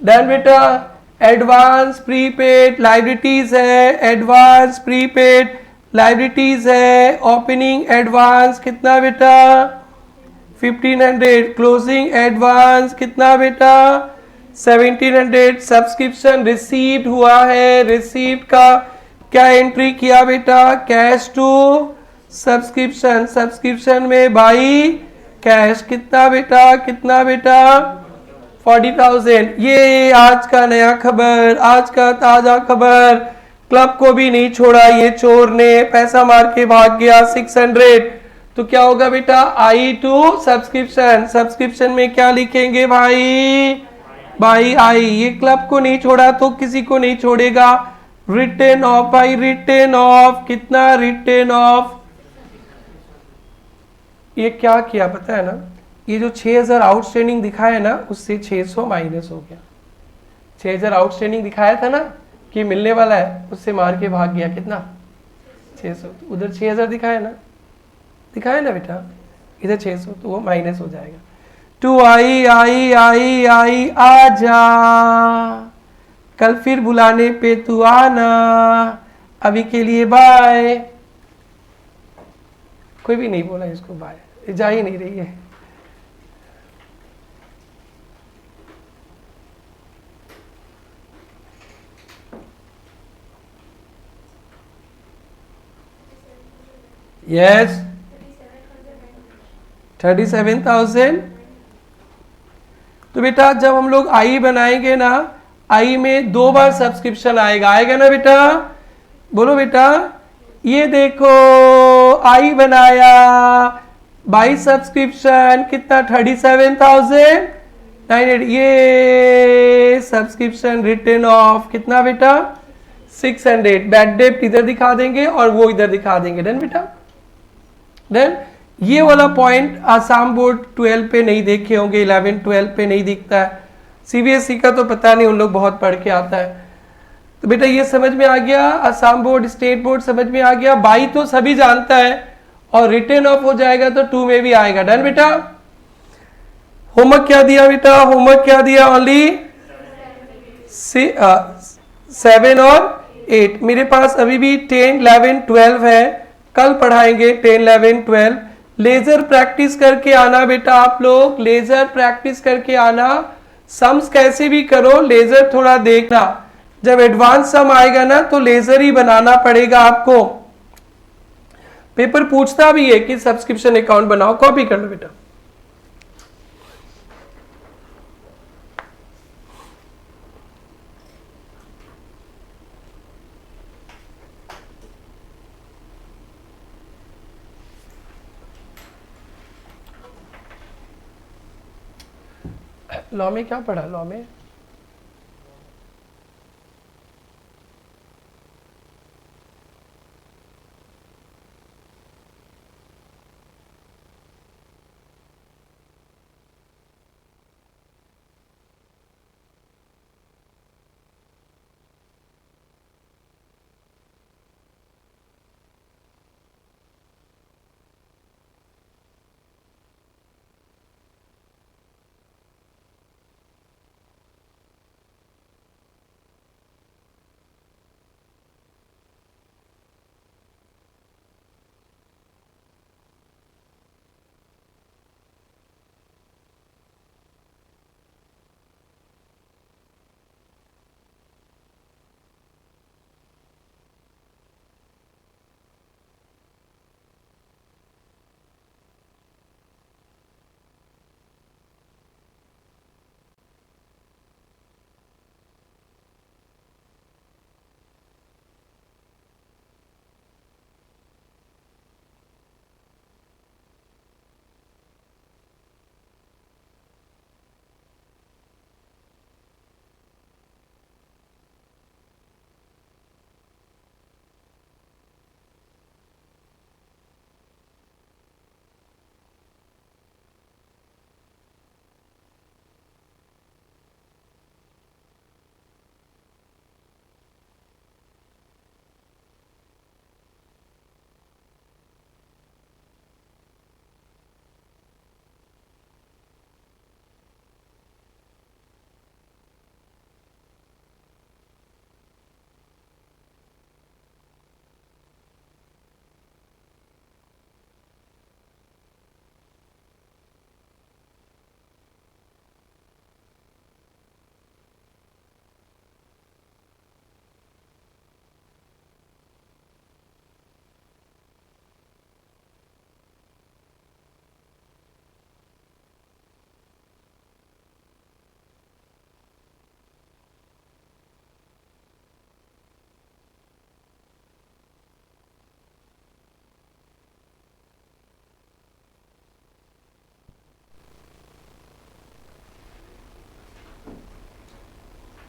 डन बेटा? एडवांस प्रीपेड लाइबिलिटीज है, एडवांस प्रीपेड लाइबिलिटीज है। ओपनिंग एडवांस कितना बेटा? 1500। क्लोजिंग एडवांस कितना बेटा? 1700। सब्सक्रिप्शन रिसीव्ड हुआ है, रिसीव्ड का क्या एंट्री किया बेटा? Cash to subscription. सब्सक्रिप्शन में बाई कैश कितना बेटा? कितना बेटा? 40,000। ये आज का नया खबर, आज का ताजा खबर। क्लब को भी नहीं छोड़ा ये चोर ने, पैसा मार के भाग गया 600। तो क्या होगा बेटा? I to subscription. सब्सक्रिप्शन में क्या लिखेंगे भाई? By I. ये क्लब को नहीं छोड़ा तो किसी को नहीं छोड़ेगा। रिटर्न ऑफ भाई, रिटर्न ऑफ कितना? Return of. ये क्या किया पता है ना? ये जो 6000 आउटस्टैंडिंग दिखाया है ना, उससे 600 माइनस हो गया। 6000 आउटस्टैंडिंग दिखाया था ना, कि मिलने वाला है, उससे मार के भाग गया, कितना 600, तो उधर 6000 दिखाया ना, दिखाया ना बेटा, इधर 600, तो वो माइनस हो जाएगा। तू आई आई आई आई आजा, कल फिर बुलाने पे तू आना, अभी के लिए बाय। कोई भी नहीं बोला इसको बाय, जा ही नहीं रही है। यस 37,000। तो बेटा जब हम लोग आई बनाएंगे ना, आई में 2 बार सब्सक्रिप्शन आएगा, आएगा ना बेटा, बोलो बेटा। ये देखो आई बनाया, बाई सब्सक्रिप्शन कितना 37,900, ये सब्सक्रिप्शन रिटर्न ऑफ कितना बेटा 600। बैड डेप्ट इधर दिखा देंगे और वो इधर दिखा देंगे। डन बेटा, डन। ये वाला पॉइंट आसाम बोर्ड 12 पे नहीं देखे होंगे, 11 12 पे नहीं दिखता है, सीबीएसई का तो पता नहीं, उन लोग बहुत पढ़ के आता है। तो बेटा ये समझ में आ गया, आसाम बोर्ड स्टेट बोर्ड समझ में आ गया। बाई तो सभी जानता है, और रिटर्न ऑफ हो जाएगा तो 2 में भी आएगा। डन बेटा। होमवर्क क्या दिया बेटा, होमवर्क क्या दिया, ओनली 7 और 8। मेरे पास अभी भी 10 11 12 है, कल पढ़ाएंगे 10 11 12। लेजर प्रैक्टिस करके आना बेटा, आप लोग लेजर प्रैक्टिस करके आना। सम्स कैसे भी करो, लेजर थोड़ा देखना, जब एडवांस सम आएगा ना तो लेजर ही बनाना पड़ेगा आपको। पेपर पूछता भी है कि सब्सक्रिप्शन अकाउंट बनाओ, कॉपी कर लो बेटा। लॉ में क्या पढ़ा, लॉ में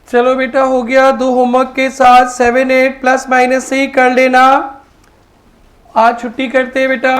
चलो बेटा हो गया। 2 होमवर्क के साथ 7 8 प्लस माइनस से ही कर लेना। आज छुट्टी करते हैं बेटा।